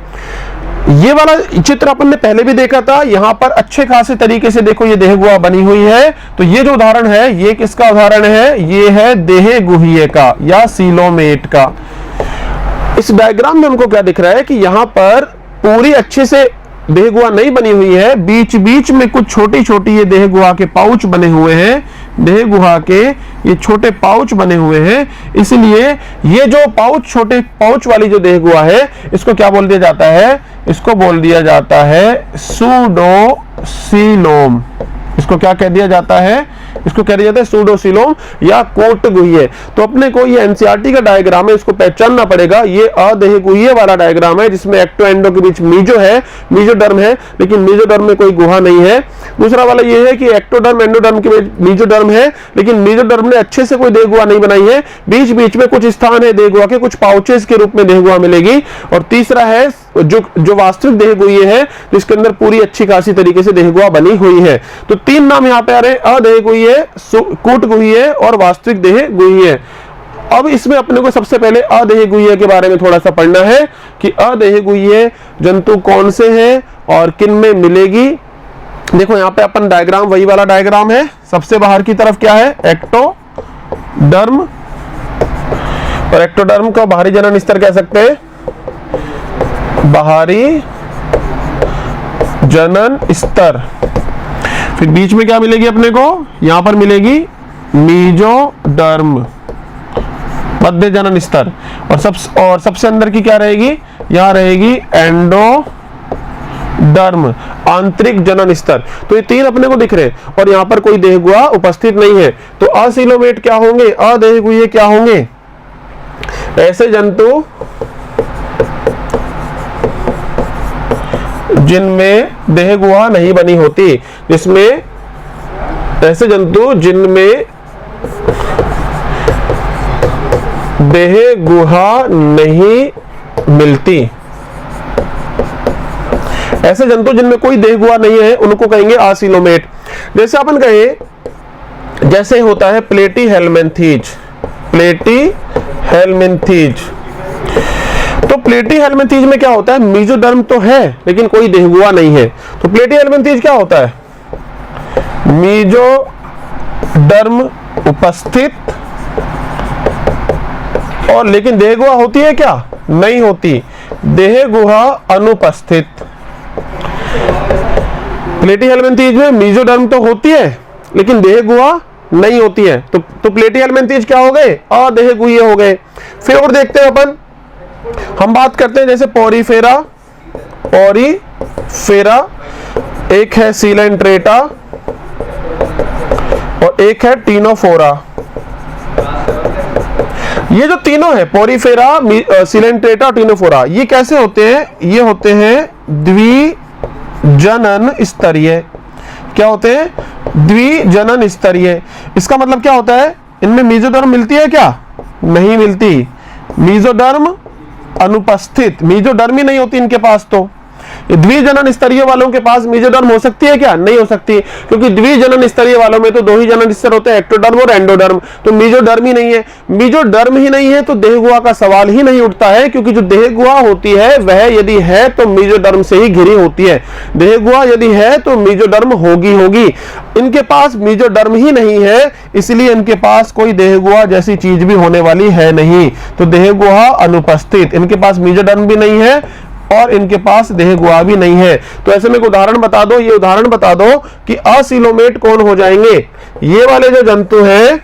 ये वाला चित्र अपन ने पहले भी देखा था। यहां पर अच्छे खासे तरीके से देखो ये देह गुहा बनी हुई है। तो ये जो उदाहरण है ये किसका उदाहरण है? ये है देह गुह्य का या सीलोमेट का। इस डायग्राम में हमको क्या दिख रहा है कि यहां पर पूरी अच्छे से देह गुहा नहीं बनी हुई है। बीच बीच में कुछ छोटी छोटी ये देह गुहा के पाउच बने हुए हैं। देह गुहा के ये छोटे पाउच बने हुए हैं। इसलिए ये जो छोटे पाउच वाली जो देह गुहा है इसको क्या बोल दिया जाता है? इसको बोल दिया जाता है सूडोसीलोम। इसको क्या कह दिया जाता है? इसको कह दिया जाता है सूडोसीलोम या कूटगुह्य। तो अपने को ये एनसीईआरटी का डायग्राम है, इसको पहचानना पड़ेगा। ये अदेहगुह्य वाला डायग्राम है जिसमें एक्टो एंडो के बीच मीजो है, मेसोडर्म है, लेकिन मेसोडर्म में कोई गुहा नहीं है। दूसरा वाला ये है कि एक्टोडर्म एंडोडर्म के बीच मेसोडर्म है, लेकिन मेसोडर्म ने अच्छे से कोई देह गुहा नहीं बनाई है। बीच बीच में कुछ स्थान है देह गुहा के, कुछ पाउचेस के रूप में देह गुहा मिलेगी। और तीसरा है जो वास्तविक देह गुह्य है, जिसके अंदर पूरी अच्छी खासी तरीके से देह गुहा बनी हुई है। तो 3 नाम यहाँ पे आ रहे हैं, अदेहगुह्य, कूटगुह्य और वास्तविक देह गुह्य। अब इसमें अपने को सबसे पहले अदेहगुह्य के बारे में थोड़ा सा पढ़ना है कि अदेहगुह्य जंतु कौन से हैं और किन में मिलेगी। देखो यहाँ पे अपन डायग्राम, वही वाला डायग्राम है। सबसे बाहर की तरफ क्या है? एक्टोडर्म, और एक्टोडर्म का बाहरी जनन स्तर कह सकते हैं, बाहरी जनन स्तर। फिर बीच में क्या मिलेगी अपने को? यहां पर मिलेगी मीजोडर्म मध्य जनन स्तर, और सबसे अंदर की क्या रहेगी, यहां रहेगी एंडोडर्म आंतरिक जनन स्तर। तो ये तीन अपने को दिख रहे हैं और यहां पर कोई देहगुहा उपस्थित नहीं है। तो असीलोमेट क्या होंगे, अदेहगुहे क्या होंगे, ऐसे जंतु जिनमें देहगुहा नहीं बनी होती, जिसमें ऐसे जंतु जिनमें देहगुहा नहीं मिलती, ऐसे जंतु जिनमें कोई देहगुहा नहीं है उनको कहेंगे असीलोमेट। जैसे अपन कहें, जैसे होता है प्लेटीहेल्मिन्थीज, प्लेटीहेल्मिन्थीज। तो प्लेटीहेल्मिन्थीज में क्या होता है, मीजोडर्म तो है लेकिन कोई देहगुहा नहीं है। तो प्लेटीहेल्मिन्थीज क्या होता है, मीजोडर्म उपस्थित और लेकिन देहगुहा होती है क्या, नहीं होती, देहगुहा अनुपस्थित। प्लेटीहेल्मिन्थीज में मीजोडर्म तो होती है लेकिन देहगुहा नहीं होती है। तो प्लेटीहेल्मिन्थीज क्या हो गए, अदेहगुहे हो गए। फिर और देखते हैं अपन, हम बात करते हैं जैसे पोरीफेरा, पोरीफेरा, एक है सीलेंट्रेटा और एक है टीनोफोरा। ये जो तीनों है पोरीफेरा, सीलेंट्रेटा, टीनोफोरा, ये कैसे होते हैं, ये होते हैं द्विजनन स्तरीय। क्या होते हैं, द्विजनन स्तरीय। इसका मतलब क्या होता है, इनमें मीजोडर्म मिलती है क्या, नहीं मिलती, मीजोडर्म अनुपस्थित, मीजोडर्म ही नहीं होती इनके पास। तो द्विजनन स्तरीय वालों के पास मीजोडर्म हो सकती है क्या, नहीं हो सकती, क्योंकि द्विजनन स्तरीय वालों में तो दो ही जनन स्तर होते हैं, एक्टोडर्म और एंडोडर्म। तो मीजोडर्म ही नहीं है, मीजोडर्म ही नहीं है तो देहगुहा का सवाल ही नहीं उठता है, क्योंकि जो देहगुहा होती है वह यदि है तो मीजोडर्म से ही घिरी होती है। देहगुहा यदि है तो मीजोडर्म होगी। इनके पास मीजोडर्म ही नहीं है, इसलिए इनके पास कोई देहगुहा जैसी चीज भी होने वाली है नहीं। तो देहगुहा अनुपस्थित, इनके पास मीजोडर्म भी नहीं है और इनके पास देहगुहा भी नहीं है। तो ऐसे में एक उदाहरण बता दो, ये उदाहरण बता दो कि असीलोमेट कौन हो जाएंगे, ये वाले जो जंतु हैं,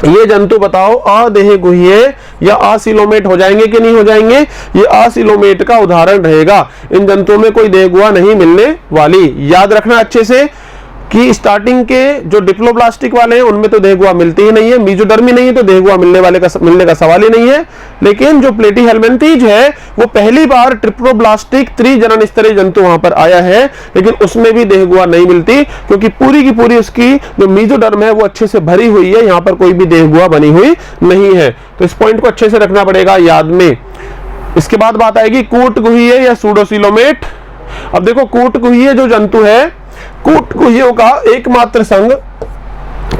ये जंतु बताओ अदेहगुहे या असीलोमेट हो जाएंगे कि नहीं हो जाएंगे। ये असीलोमेट का उदाहरण रहेगा, इन जंतुओं में कोई देहगुहा नहीं मिलने वाली। याद रखना अच्छे से कि स्टार्टिंग के जो डिप्लोब्लास्टिक वाले हैं उनमें तो देहगुहा मिलती ही नहीं है, मीजोडर्म ही नहीं है तो देहगुहा मिलने का सवाल ही नहीं है। लेकिन जो प्लेटीहेल्मिन्थीज है वो पहली बार ट्रिप्लोब्लास्टिक त्रिजनन स्तरीय जंतु वहां पर आया है, लेकिन उसमें भी देहगुहा नहीं मिलती, क्योंकि पूरी की पूरी उसकी जो मीजोडर्म है वो अच्छे से भरी हुई है, यहाँ पर कोई भी देहगुहा बनी हुई नहीं है। तो इस पॉइंट को अच्छे से रखना पड़ेगा याद में। इसके बाद बात आएगी कूटगुहीय या सूडोसीलोमेट। अब देखो कूटगुहीय जो जंतु है, कूटगुहियों का एकमात्र संघ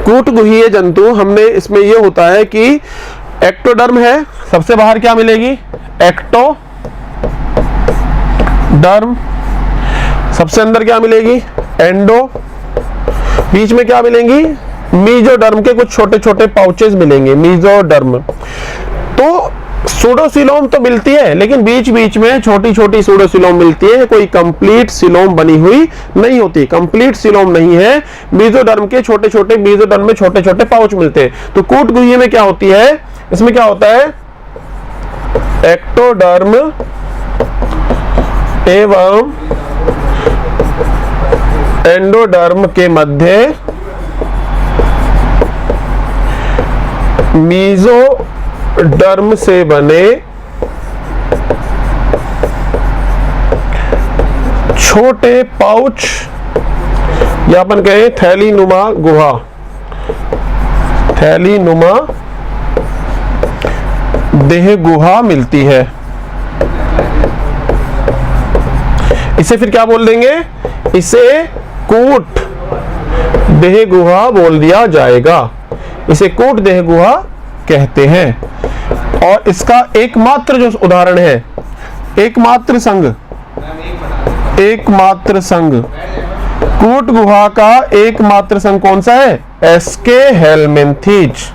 कूटगुहीय जंतु, हमने इसमें यह होता है कि एक्टोडर्म है, सबसे बाहर क्या मिलेगी, एक्टोडर्म, सबसे अंदर क्या मिलेगी, एंडो, बीच में क्या मिलेंगी, मीजोडर्म के कुछ छोटे छोटे पाउचेस मिलेंगे, मीजोडर्म। तो सूडोसिलोम तो मिलती है लेकिन बीच बीच में छोटी छोटी सूडोसिलोम मिलती है, कोई कंप्लीट सिलोम बनी हुई नहीं होती, कंप्लीट सिलोम नहीं है। मीजोडर्म के छोटे छोटे, मीजोडर्म में छोटे छोटे पाउच मिलते हैं। तो कूटगुहीय में क्या होती है, इसमें क्या होता है, एक्टोडर्म एवं एंडोडर्म के मध्य मीजोडर्म से बने छोटे पाउच या अपन कहें थैलीनुमा गुहा, थैलीनुमा देह गुहा मिलती है। इसे फिर क्या बोल देंगे, इसे कूट देह गुहा बोल दिया जाएगा, इसे कूट देह गुहा कहते हैं। और इसका एकमात्र जो उदाहरण है, एकमात्र संघ, एकमात्र संघ, कूट गुहा का एकमात्र संघ कौन सा है, एस्के हेलमिन्थीज।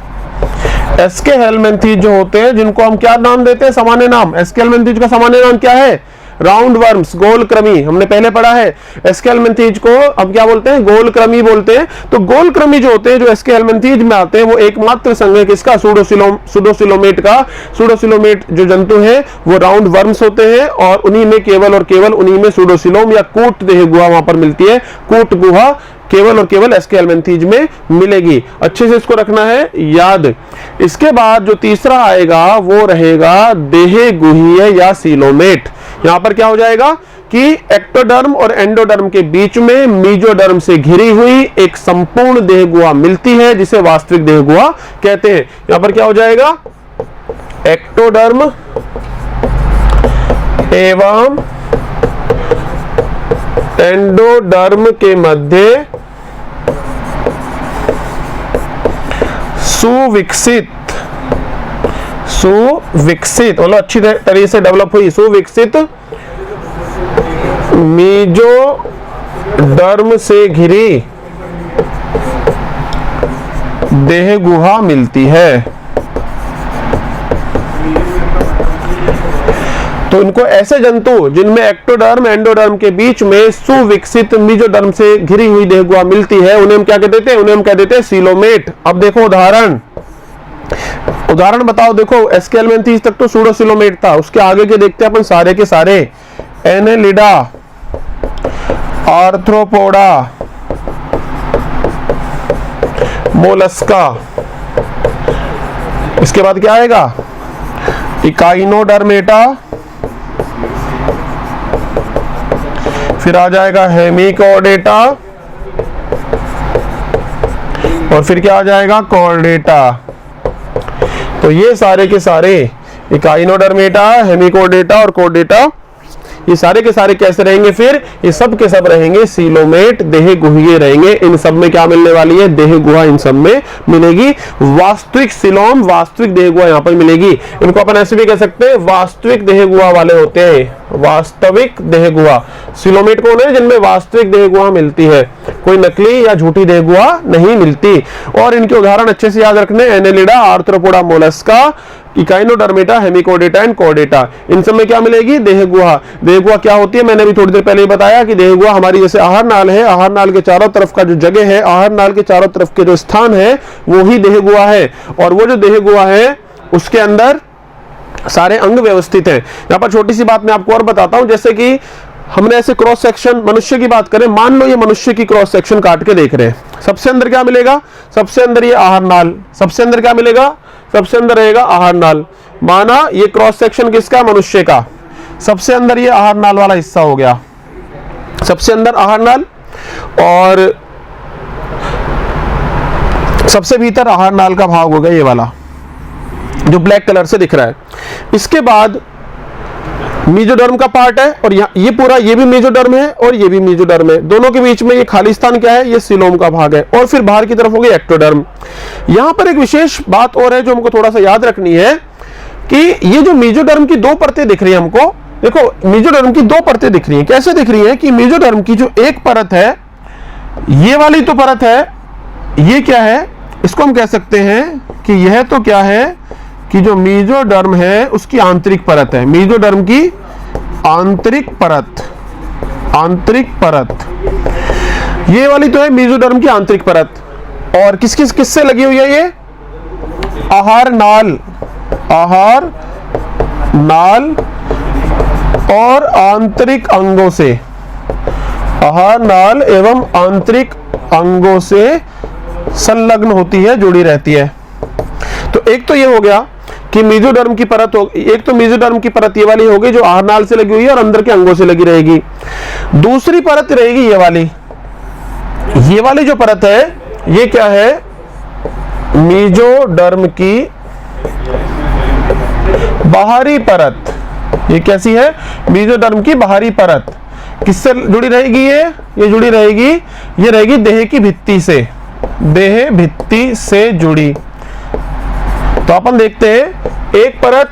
एस्के हेलमिन्थीज जो होते हैं, जिनको हम क्या नाम देते हैं, सामान्य नाम, एस्के हेलमिन्थीज का सामान्य नाम क्या है, राउंड वर्म्स, गोलक्रमी, हमने पहले पढ़ा है। एस्केलमेंथीज को अब क्या बोलते हैं? गोलक्रमी बोलते हैं। तो गोलक्रमी जो होते हैं, जो एस्केलमेंथीज में आते हैं, वो एकमात्र संघ है किसका? सूडोसिलोमेट का। सूडोसिलोमेट जो जंतु है वो राउंड वर्म्स होते हैं और उन्हीं में केवल और केवल उन्हीं में सूडोसिलोम या कूट देह गुहा वहां पर मिलती है। कूट गुहा केवल और केवल एस्केलमेंथीज में मिलेगी। अच्छे से इसको रखना है याद। इसके बाद जो तीसरा आएगा वो रहेगा देह गुहीय या सीलोमेट। यहां पर क्या हो जाएगा कि एक्टोडर्म और एंडोडर्म के बीच में मीजोडर्म से घिरी हुई एक संपूर्ण देह गुहा मिलती है, जिसे वास्तविक देह गुहा कहते हैं। यहां पर क्या हो जाएगा? एक्टोडर्म एवं एंडोडर्म के मध्य सुविकसित मतलब अच्छी तरीके से डेवलप हुई सुविकसित मीजोडर्म से घिरी देह गुहा मिलती है। तो इनको ऐसे जंतु जिनमें एक्टोडर्म एंडोडर्म के बीच में सुविकसित मीजोडर्म से घिरी हुई देह गुहा मिलती है, उन्हें हम क्या कहते थे? उन्हें हम कह देते हैं सीलोमेट। अब देखो उदाहरण बताओ। देखो एस्केलमेंथीज तक तो सूडोसिलोमेट था, उसके आगे के देखते हैं अपन सारे के सारे। Annelida, arthropoda, Mollusca. इसके बाद क्या आएगा? इकाइनोडर्मेटा, फिर आ जाएगा हेमिकोडेटा और फिर क्या आ जाएगा? कॉर्डेटा। तो ये सारे के सारे इकाइनोडर्मेटा, हेमिकोडेटा और कॉर्डेटा, ये सारे के सारे कैसे रहेंगे? फिर ये सब के सब रहेंगे सीलोमेट, देह गुहीय रहेंगे। इन सब में क्या मिलने वाली है? देह गुहा इन सब में मिलेगी। वास्तविक सीलोम, वास्तविक देह गुहा यहाँ पर मिलेगी। इनको अपन ऐसे भी कह सकते हैं, वास्तविक देह गुहा वाले होते हैं। वास्तविक देह गुहा सीलोमेट कौन है? जिनमें वास्तविक देह गुहा मिलती है, कोई नकली या झूठी देह गुहा नहीं मिलती। और इनके उदाहरण अच्छे से याद रखने, annelida, arthropoda, mollusca, echinodermata, hemichordata and chordata. इन सब में क्या मिलेगी? देह गुहा। देह गुहा क्या होती है? मैंने भी थोड़ी देर पहले ही बताया कि देह गुहा हमारी जैसे आहार नाल है, आहार नाल के चारों तरफ का जो जगह है, आहार नाल के चारों तरफ के जो स्थान है वो ही देह गुहा है। और वो जो देह गुहा है उसके अंदर सारे अंग व्यवस्थित हैं। यहाँ पर छोटी सी बात मैं आपको और बताता हूं, जैसे कि हमने ऐसे क्रॉस सेक्शन मनुष्य की बात करें, मान लो ये मनुष्य की क्रॉस सेक्शन काट के देख रहे हैं, सबसे अंदर क्या मिलेगा? सबसे अंदर ये आहार नाल, सबसे अंदर क्या मिलेगा? सबसे अंदर रहेगा आहार नाल। माना ये क्रॉस सेक्शन किसका? मनुष्य का। सबसे अंदर ये आहार नाल वाला हिस्सा हो गया, सबसे अंदर आहार नाल, और सबसे भीतर आहार नाल का भाग होगा ये वाला जो ब्लैक कलर से दिख रहा है। इसके बाद मीजोडर्म का पार्ट है और ये पूरा ये भी मीजोडर्म है और ये भी मीजोडर्म है। दोनों के बीच में ये खाली स्थान क्या है? ये सीलोम का भाग है। और फिर बाहर की तरफ हो गई एक्टोडर्म। यहां पर एक विशेष बात और है जो हमको थोड़ा सा याद रखनी है कि ये जो मीजोडर्म की दो परतें दिख रही है हमको, देखो मीजोडर्म की दो परतें दिख रही है। कैसे दिख रही है? कि मीजोडर्म की जो एक परत है, ये वाली तो परत है, ये क्या है? इसको हम कह सकते हैं कि यह तो क्या है कि जो मीजोडर्म है उसकी आंतरिक परत है। मीजोडर्म की आंतरिक परत, आंतरिक परत ये वाली तो है मीजोडर्म की आंतरिक परत। और किससे लगी हुई है? ये आहार नाल, आहार नाल और आंतरिक अंगों से, आहार नाल एवं आंतरिक अंगों से संलग्न होती है, जुड़ी रहती है। तो एक तो ये हो गया कि मीजोडर्म की परत हो, एक तो मीजोडर्म की परत ये वाली होगी जो आहार नाल से लगी हुई है और अंदर के अंगों से लगी रहेगी। दूसरी परत रहेगी ये वाली, ये वाली जो परत है ये क्या है? मीजोडर्म की बाहरी परत। ये कैसी है? मीजोडर्म की बाहरी परत। किससे जुड़ी रहेगी? ये जुड़ी रहेगी, ये रहेगी देह की भित्ति से, देह भित्ति से जुड़ी। तो अपन देखते हैं एक परत,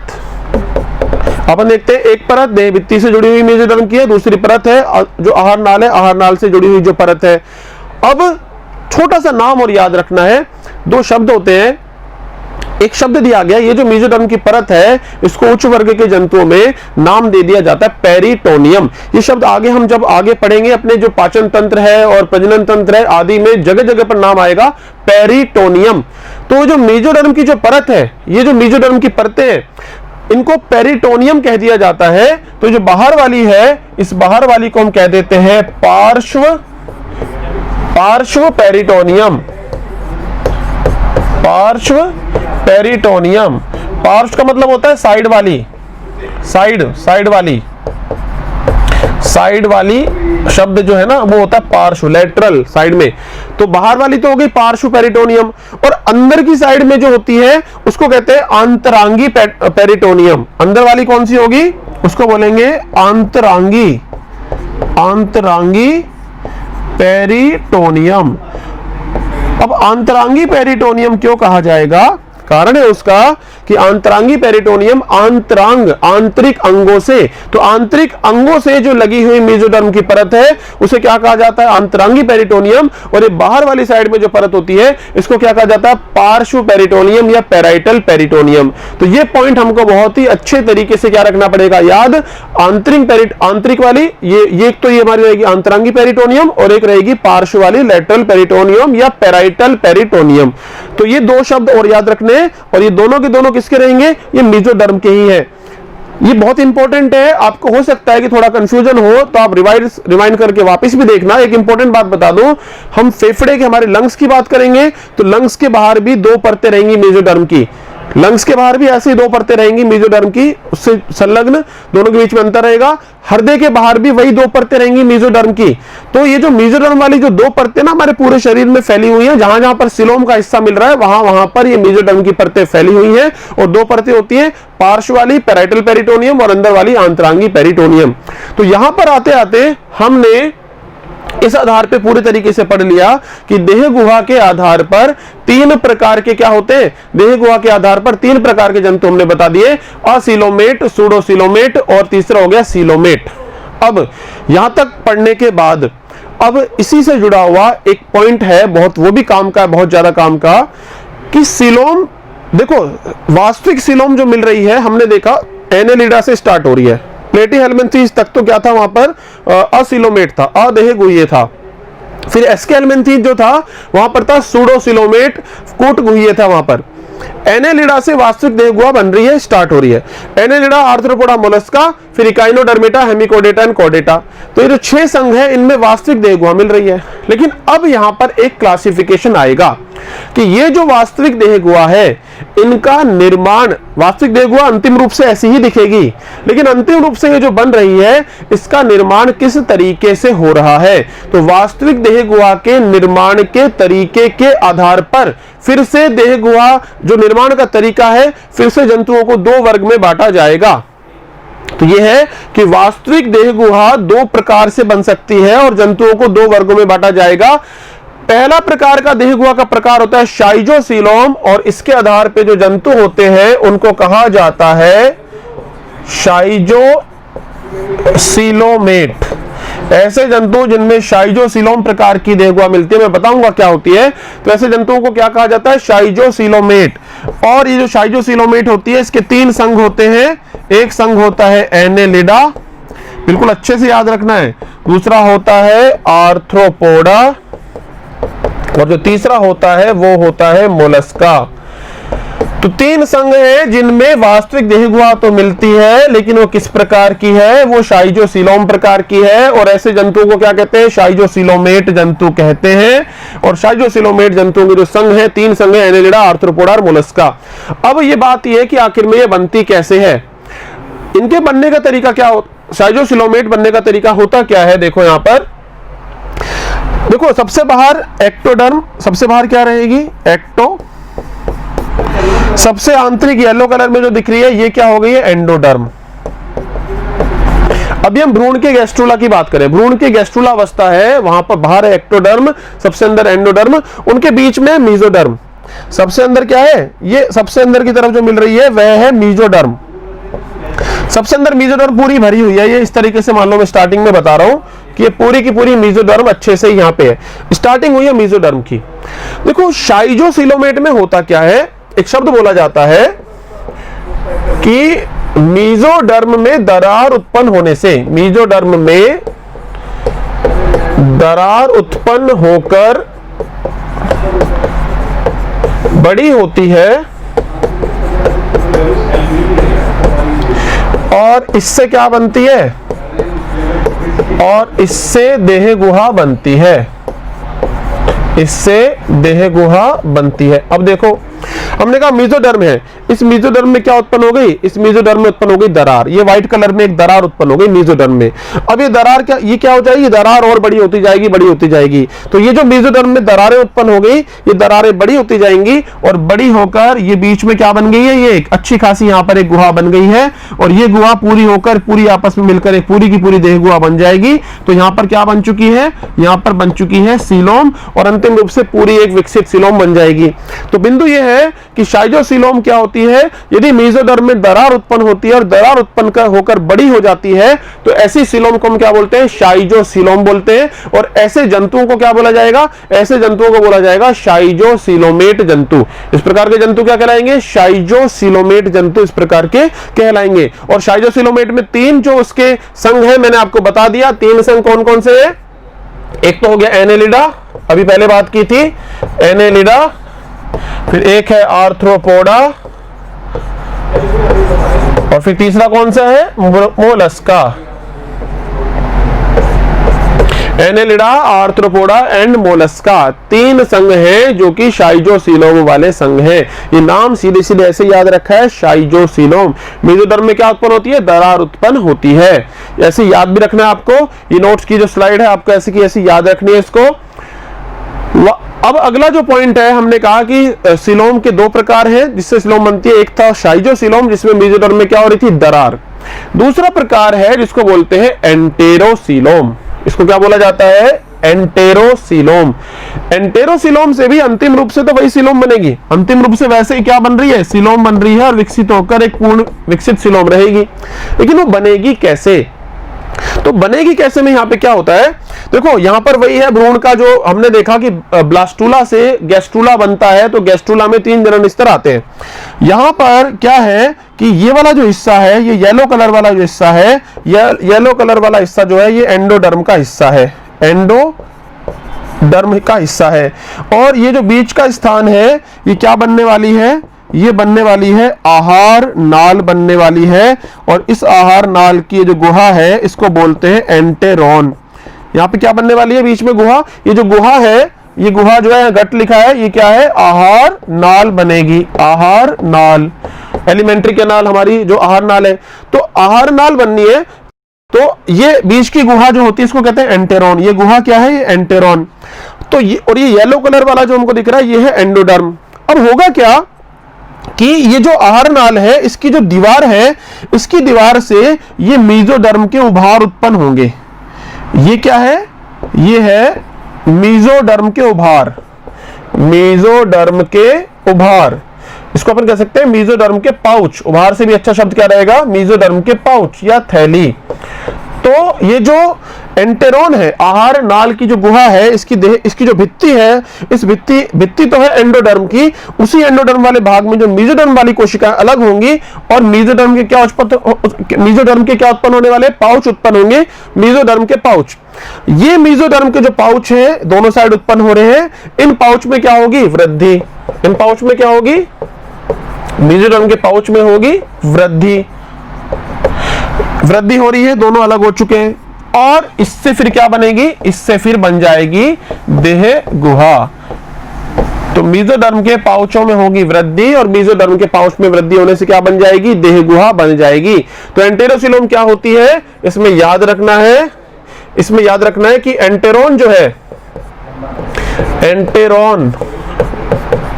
अपन देखते हैं एक परत देह भित्ति से जुड़ी हुई मीजोडर्म की है, दूसरी परत है जो आहार नाल है, आहार नाल से जुड़ी हुई जो परत है। अब छोटा सा नाम और याद रखना है, दो शब्द होते हैं एक शब्द दिया गया, ये जो मेसोडर्म की परत है इसको उच्च वर्ग के जंतुओं में नाम दे दिया जाता है पेरिटोनियम। ये शब्द आगे हम जब आगे पढ़ेंगे अपने जो पाचन तंत्र है और प्रजनन तंत्र है आदि में जगह जगह पर नाम आएगा पेरिटोनियम। तो जो मेसोडर्म की जो परत है, ये जो मेसोडर्म की परतें हैं इनको पेरिटोनियम कह दिया जाता है। तो जो बाहर वाली है, इस बाहर वाली को हम कह देते हैं पार्श्व पेरिटोनियम। पार्श्व पेरिटोनियम, पार्श्व का मतलब होता है साइड वाली, साइड वाली शब्द जो है ना वो होता है पार्श्व, लेटरल साइड में। तो बाहर वाली तो हो गई पार्श्व पेरिटोनियम, और अंदर की साइड में जो होती है उसको कहते हैं आंतरांगी पेरिटोनियम। अंदर वाली कौन सी होगी, उसको बोलेंगे आंतरांगी पेरिटोनियम। अब आंतरांगी पेरिटोनियम क्यों कहा जाएगा, कारण है उसका कि आंतरांगी पेरिटोनियम आंतरिक अंगों से, तो आंतरिक अंगों से जो लगी हुई मेसोडर्म की परत है उसे क्या कहा जाता है, आंतरांगी पेरिटोनियम। और ये बाहर वाली साइड में जो परत होती है इसको क्या कहा जाता है, पार्श्व पेरिटोनियम या पैराइटल पेरिटोनियम। तो ये पॉइंट हमको बहुत ही अच्छे तरीके से क्या रखना पड़ेगा, याद। आंतरिक वाली ये एक तो ये हमारी रहेगी आंतरांगी पेरिटोनियम, और एक रहेगी पार्श्व वाली लेटरल पेरिटोनियम या पैराइटल पेरिटोनियम। तो ये दो शब्द और याद रखने, और ये दोनों के दोनों किसके रहेंगे, ये मेसोडर्म के ही है। ये बहुत इंपॉर्टेंट है, आपको हो सकता है कि थोड़ा कंफ्यूजन हो तो आप रिवाइंड करके वापस भी देखना। एक इंपॉर्टेंट बात बता दूं, हम फेफड़े के हमारे लंग्स की बात करेंगे तो लंग्स के बाहर भी दो परतें रहेंगी मेसोडर्म की, लंग्स के बाहर भी ऐसे ही दो परतें रहेंगी मेसोडर्म की, उससे संलग्न, दोनों के बीच में अंतर रहेगा। हृदय के बाहर भी वही दो परतें रहेंगी मेसोडर्म की। तो ये जो मेसोडर्म वाली जो दो परतें ना हमारे पूरे शरीर में फैली हुई हैं, जहां जहां पर सिलोम का हिस्सा मिल रहा है वहां वहां पर ये मेसोडर्म की परतें फैली हुई हैं, और दो परतें होती हैं पार्श्व वाली पैराइटल पेरिटोनियम और अंदर वाली आंतरांगी पेरिटोनियम। तो यहां पर आते आते हमने इस आधार पे पूरे तरीके से पढ़ लिया कि देह गुहा के आधार पर तीन प्रकार के क्या होते हैं, देह गुहा के आधार पर तीन प्रकार के जंतु हमने बता दिए, असीलोमेट, सूडोसीलोमेट और तीसरा हो गया सीलोमेट। अब यहां तक पढ़ने के बाद अब इसी से जुड़ा हुआ एक पॉइंट है, बहुत वो भी काम का, बहुत ज्यादा काम का, कि सीलोम, देखो वास्तविक सीलोम जो मिल रही है हमने देखा एनेलिडा से स्टार्ट हो रही है, प्लेटीहेल्मिन्थेस तक तो क्या था वहां पर असीलोमेट था, अदेहगुह्य था। फिर एस्केल्मिन्थेस जो था वहां पर था सूडोसीलोमेट, कूटगुह्य था वहां पर। एनेलिडा से वास्तविक देहगुहा बन रही है, स्टार्ट हो रही है। एनेलिडा, आर्थ्रोपोडा मोलस्का, फिर इकाइनोडर्मेटा, हेमिकोडेटा एंड कोडेटा। तो ये जो 6 संघ है इनमें वास्तविक देहगुहा मिल रही है। लेकिन अब यहां पर एक क्लासिफिकेशन आएगा कि ये जो वास्तविक देहगुहा है इनका निर्माण, वास्तविक देहगुहा अंतिम रूप से ऐसी ही दिखेगी, लेकिन अंतिम रूप से ये जो बन रही है इसका निर्माण किस तरीके से हो रहा है। तो वास्तविक देहगुहा के निर्माण के तरीके के आधार पर फिर से देहगुहा जो निर्माण का तरीका है फिर से जंतुओं को 2 वर्ग में बांटा जाएगा। तो यह है कि वास्तविक देहगुहा 2 प्रकार से बन सकती है और जंतुओं को 2 वर्गों में बांटा जाएगा। पहला प्रकार का देहगुहा का प्रकार होता है शाइजोसीलोम, और इसके आधार पे जो जंतु होते हैं उनको कहा जाता है शाइजोसीलोमेट। ऐसे जंतु जिनमें शाइजोसीलोम प्रकार की देहगुहा मिलती है, मैं बताऊंगा क्या होती है, तो ऐसे जंतुओं को क्या कहा जाता है, शाइजोसीलोमेट। और ये जो शाइजोसीलोमेट होती है इसके 3 संघ होते हैं। एक संघ होता है एनेलिडा, बिल्कुल अच्छे से याद रखना है, दूसरा होता है आर्थ्रोपोडा, और जो तीसरा होता है वो होता है मोलस्का। तो 3 संघ है जिनमें वास्तविक देहगुहा तो मिलती है, लेकिन वो किस प्रकार की है, वो शाइजोसीलोम प्रकार की है। और ऐसे जंतुओं को क्या कहते हैं, शाइजोसीलोमेट जंतु कहते हैं। और शाइजोसीलोमेट जंतुओं के जो संघ है 3 संघ है, एनेलिडा, आर्थ्रोपोडा और मोलस्का। अब ये बात ये है कि आखिर में ये बनती कैसे है, इनके बनने का तरीका क्या हो, शाइजोसीलोमेट बनने का तरीका होता क्या है। देखो यहां पर, देखो सबसे बाहर एक्टोडर्म, सबसे बाहर क्या रहेगी, एक्टो। सबसे आंतरिक येलो कलर में जो दिख रही है ये क्या हो गई है, एंडोडर्म। अभी हम भ्रूण के गैस्ट्रुला की बात करें, भ्रूण की गैस्ट्रुला अवस्था है, वहां पर बाहर है एक्टोडर्म, सबसे अंदर एंडोडर्म, उनके बीच में मेसोडर्म। सबसे अंदर क्या है, ये सबसे अंदर की तरफ जो मिल रही है वह है मेसोडर्म। सबसे अंदर मेसोडर्म पूरी भरी हुई है, ये इस तरीके से मान लो मैं स्टार्टिंग में बता रहा हूं कि ये पूरी की पूरी मेसोडर्म अच्छे से यहाँ पे है, स्टार्टिंग हुई है मेसोडर्म की। देखो शाइजोसीलोमेट में होता क्या है, एक शब्द बोला जाता है कि मेसोडर्म में दरार उत्पन्न होने से, मेसोडर्म में दरार उत्पन्न होकर बड़ी होती है और इससे क्या बनती है, और इससे देह गुहा बनती है, इससे देह गुहा बनती है। अब देखो हमने कहा मेसोडर्म है, इस मेसोडर्म में क्या उत्पन्न हो गई, इस मेसोडर्म में उत्पन्न हो गई दरार, ये व्हाइट कलर में एक दरार उत्पन्न हो गई मेसोडर्म में। अब ये दरार क्या, ये क्या हो जाएगी, दरार और बड़ी होती जाएगी, बड़ी होती जाएगी। तो ये जो मेसोडर्म में दरारें उत्पन्न हो गई, ये दरारें बड़ी होती जाएंगी और बड़ी होकर ये बीच में क्या बन गई है, ये एक अच्छी खासी यहाँ पर एक गुहा बन गई है और ये गुहा पूरी होकर पूरी आपस में मिलकर एक पूरी की पूरी देह गुहा बन जाएगी। तो यहाँ पर क्या बन चुकी है, यहाँ पर बन चुकी है सीलोम और अंतिम रूप से पूरी एक विकसित सीलोम बन जाएगी। तो बिंदु ये है कि शाइजोसीलोम क्या होती है, यदि मेसोडर्म में दरार उत्पन्न होती है और दरार उत्पन्न होकर बड़ी हो जाती है तो ऐसी सीलोम को हम क्या बोलते हैं, शाइजोसीलोम बोलते हैं। और ऐसे जंतुओं को क्या बोला जाएगा, ऐसे जंतुओं को बोला जाएगा शाइजोसीलोमेट जंतु। इस प्रकार के जंतु क्या कहलाएंगे, शाइजोसीलोमेट जंतु इस प्रकार के कहलाएंगे। और शाइजोसीलोमेट में तीन जो उसके संघ है मैंने आपको बता दिया, तीन संघ कौन कौन से है। एक तो हो गया एनेलिडा, अभी पहले बात की थी एनेलिडा, फिर एक है आर्थ्रोपोडा और फिर तीसरा कौन सा है, Mollusca. Annelida, arthropoda and Mollusca, तीन संघ हैं जो कि शाइजोसीलोम वाले संघ हैं। ये नाम सीधे सीधे ऐसे याद रखा है, शाइजोसीलोम। मेसोडर्म में क्या उत्पन्न होती है, दरार उत्पन्न होती है। ऐसे याद भी रखना है आपको, ये नोट्स की जो स्लाइड है आपको ऐसे की ऐसे याद रखनी है इसको। अब अगला जो पॉइंट है, हमने कहा कि सीलोम के दो प्रकार हैं जिससे सीलोम बनती है। एक था शाइजोसीलोम जिसमें मेसोडर्म में क्या हो रही थी, दरार। दूसरा प्रकार है जिसको बोलते हैं एंटेरोसीलोम। इसको क्या बोला जाता है, एंटेरोसीलोम। एंटेरोसीलोम से भी अंतिम रूप से तो वही सीलोम बनेगी, अंतिम रूप से वैसे ही क्या बन रही है, सीलोम बन रही है और विकसित होकर एक पूर्ण विकसित सीलोम रहेगी। लेकिन वो बनेगी कैसे, तो बनेगी कैसे में यहाँ पे क्या होता है, देखो यहाँ पर वही है भ्रूण का जो हमने देखा कि ब्लास्टुला से गैस्ट्रुला बनता है। तो गैस्ट्रुला में तीन जनन स्तर आते हैं। यहाँ पर क्या है कि ये वाला जो हिस्सा है, ये येलो कलर वाला जो हिस्सा है, येलो कलर वाला हिस्सा जो है ये एंडोडर्म का हिस्सा है, एंडोडर्म का हिस्सा है। और ये जो बीच का स्थान है ये क्या बनने वाली है, ये बनने वाली है आहार नाल बनने वाली है। और इस आहार नाल की जो गुहा है इसको बोलते हैं एंटेरोन। यहाँ पे क्या बनने वाली है, बीच में गुहा, ये जो गुहा है, ये गुहा जो है गट लिखा है, ये क्या है, आहार नाल बनेगी, आहार नाल, एलिमेंट्री कैनाल हमारी जो आहार नाल है। तो आहार नाल बननी है, तो ये बीच की गुहा जो होती है इसको कहते हैं एंटेरोन। ये गुहा क्या है, ये एंटेरोन। तो ये और ये येलो कलर वाला जो हमको दिख रहा है ये है एंडोडर्म। अब होगा क्या कि ये जो आहार नाल है इसकी जो दीवार है, इसकी दीवार से ये मेसोडर्म के उभार उत्पन्न होंगे। ये क्या है, ये है मेसोडर्म के उभार, मेसोडर्म के उभार। इसको अपन कह सकते हैं मेसोडर्म के पाउच। उभार से भी अच्छा शब्द क्या रहेगा, मेसोडर्म के पाउच या थैली। तो ये जो एंटेरोन है, आहार नाल की जो गुहा है, इसकी जो भित्ति है, इस भित्ति तो है एंडोडर्म की, उसी एंडोडर्म वाले भाग में जो मेसोडर्म वाली कोशिकाएं अलग होंगी और मेसोडर्म के क्या उत्पन्न होने वाले, पाउच उत्पन्न होंगे, मेसोडर्म के पाउच। ये मेसोडर्म के जो पाउच हैं दोनों साइड उत्पन्न हो रहे हैं, इन पाउच में क्या होगी, वृद्धि। इन पाउच में क्या होगी, मेसोडर्म के पाउच में होगी वृद्धि। वृद्धि हो रही है, दोनों अलग हो चुके हैं। और इससे फिर क्या बनेगी, इससे फिर बन जाएगी देह गुहा। तो मेसोडर्म के पाउचों में होगी वृद्धि और मेसोडर्म के पाउच में वृद्धि होने से क्या बन जाएगी, देह गुहा बन जाएगी। तो एंटेरोसीलोम क्या होती है, इसमें याद रखना है, इसमें याद रखना है कि एंटेरोन जो है, एंटेरोन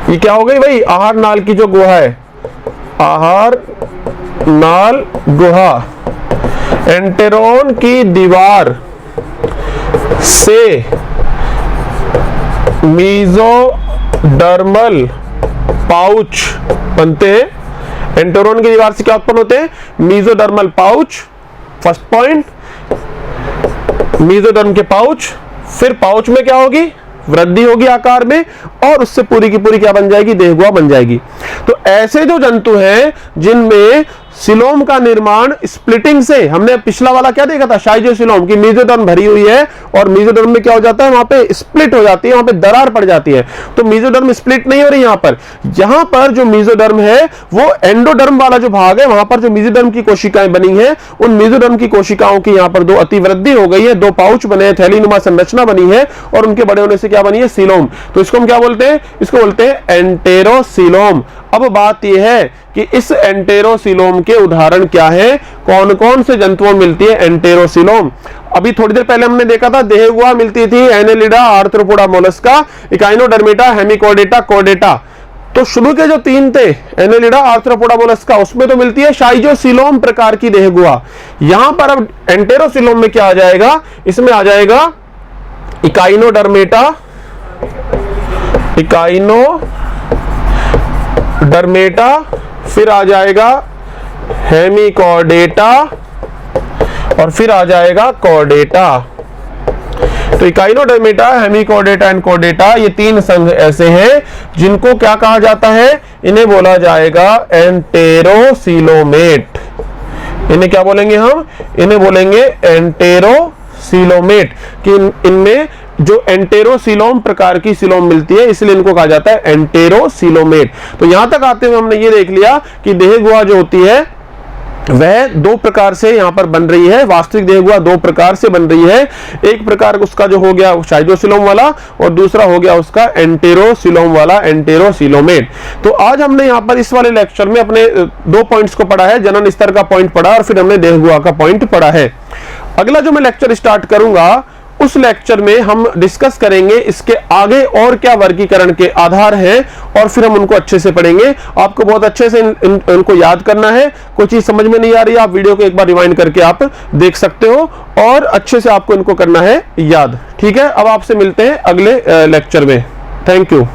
ये क्या हो गई भाई, आहार नाल की जो गुहा है, आहार नाल गुहा। एंटेरोन की दीवार से मेसोडर्मल पाउच बनते हैं। एंटेरोन की दीवार से क्या उत्पन्न होते हैं, mesodermal pouch. First point, mesoderm के पाउच, फिर पाउच में क्या होगी, वृद्धि होगी आकार में और उससे पूरी की पूरी क्या बन जाएगी, देहगुहा बन जाएगी। तो ऐसे जो जंतु हैं जिनमें सीलोम का निर्माण स्प्लिटिंग से, हमने पिछला वाला क्या देखा था, शाइजोसीलोम की मेसोडर्म भरी हुई है और मेसोडर्म में क्या हो जाता है, वहां पे स्प्लिट हो जाती है, वहां पे दरार पड़ जाती है। तो मेसोडर्म स्प्लिट नहीं हो रही यहां पर जो मेसोडर्म है वो एंडोडर्म वाला जो भाग है, वहां पर जो मेसोडर्म की कोशिकाएं बनी है, उन मेसोडर्म की कोशिकाओं की यहां पर दो अतिवृद्धि हो गई है, दो पाउच बने हैं, थैलीनुमा संरचना बनी है और उनके बड़े होने से क्या बनी है, सीलोम। तो इसको हम क्या बोलते हैं, इसको बोलते हैं एंटेरोसीलोम। अब बात यह है कि इस एंटेरोसीलोम के उदाहरण क्या है, कौन कौन से जंतुओं में मिलती है एंटेरोसीलोम। अभी थोड़ी देर पहले हमने देखा था देहगुहा मिलती थी annelida, arthropoda, mollusca, echinodermata, hemichordata, कोडेटा। तो शुरू के जो तीन थे एनेलिडा, आर्थ्रोपोडा, मोलस्का, उसमें तो मिलती है शाइजोसीलोम प्रकार की देहगुहा। यहां पर अब एंटेरोसीलोम में क्या आ जाएगा, इसमें आ जाएगा इकाइनोडर्मेटा, डर्मेटा, फिर आ जाएगा हेमिकॉर्डेटा और फिर आ जाएगा कॉर्डेटा। तो इकाइनोडर्मेटा, हेमिकॉर्डेटा एंड कॉर्डेटा, ये तीन संघ ऐसे हैं जिनको क्या कहा जाता है, इन्हें बोला जाएगा एंटेरोसीलोमेट। इन्हें क्या बोलेंगे हम, इन्हें बोलेंगे एंटेरोसीलोमेट। कि इनमें जो एंटेरोसीलोम प्रकार की सीलोम मिलती है, इसलिए इनको कहा जाता है एंटेरोसीलोमेट। तो यहां तक आते हुए हमने ये देख लिया कि देहगुहा जो होती है वह दो प्रकार से यहां पर बन रही है। वास्तविक देहगुहा दो प्रकार से बन रही है, एक प्रकार उसका जो हो गया शाइजोसीलोम वाला और दूसरा हो गया उसका एंटेरोसीलोम वाला, एंटेरोसीलोमेट। तो आज हमने यहां पर इस वाले लेक्चर में अपने दो पॉइंट्स को पढ़ा है, जनन स्तर का पॉइंट पढ़ा और फिर हमने देहगुहा का पॉइंट पढ़ा है। अगला जो मैं लेक्चर स्टार्ट करूंगा उस लेक्चर में हम डिस्कस करेंगे इसके आगे और क्या वर्गीकरण के आधार हैं और फिर हम उनको अच्छे से पढ़ेंगे। आपको बहुत अच्छे से इनको याद करना है। कोई चीज समझ में नहीं आ रही, आप वीडियो को एक बार रिवाइंड करके आप देख सकते हो और अच्छे से आपको इनको करना है याद। ठीक है, अब आपसे मिलते हैं अगले लेक्चर में। Thank you.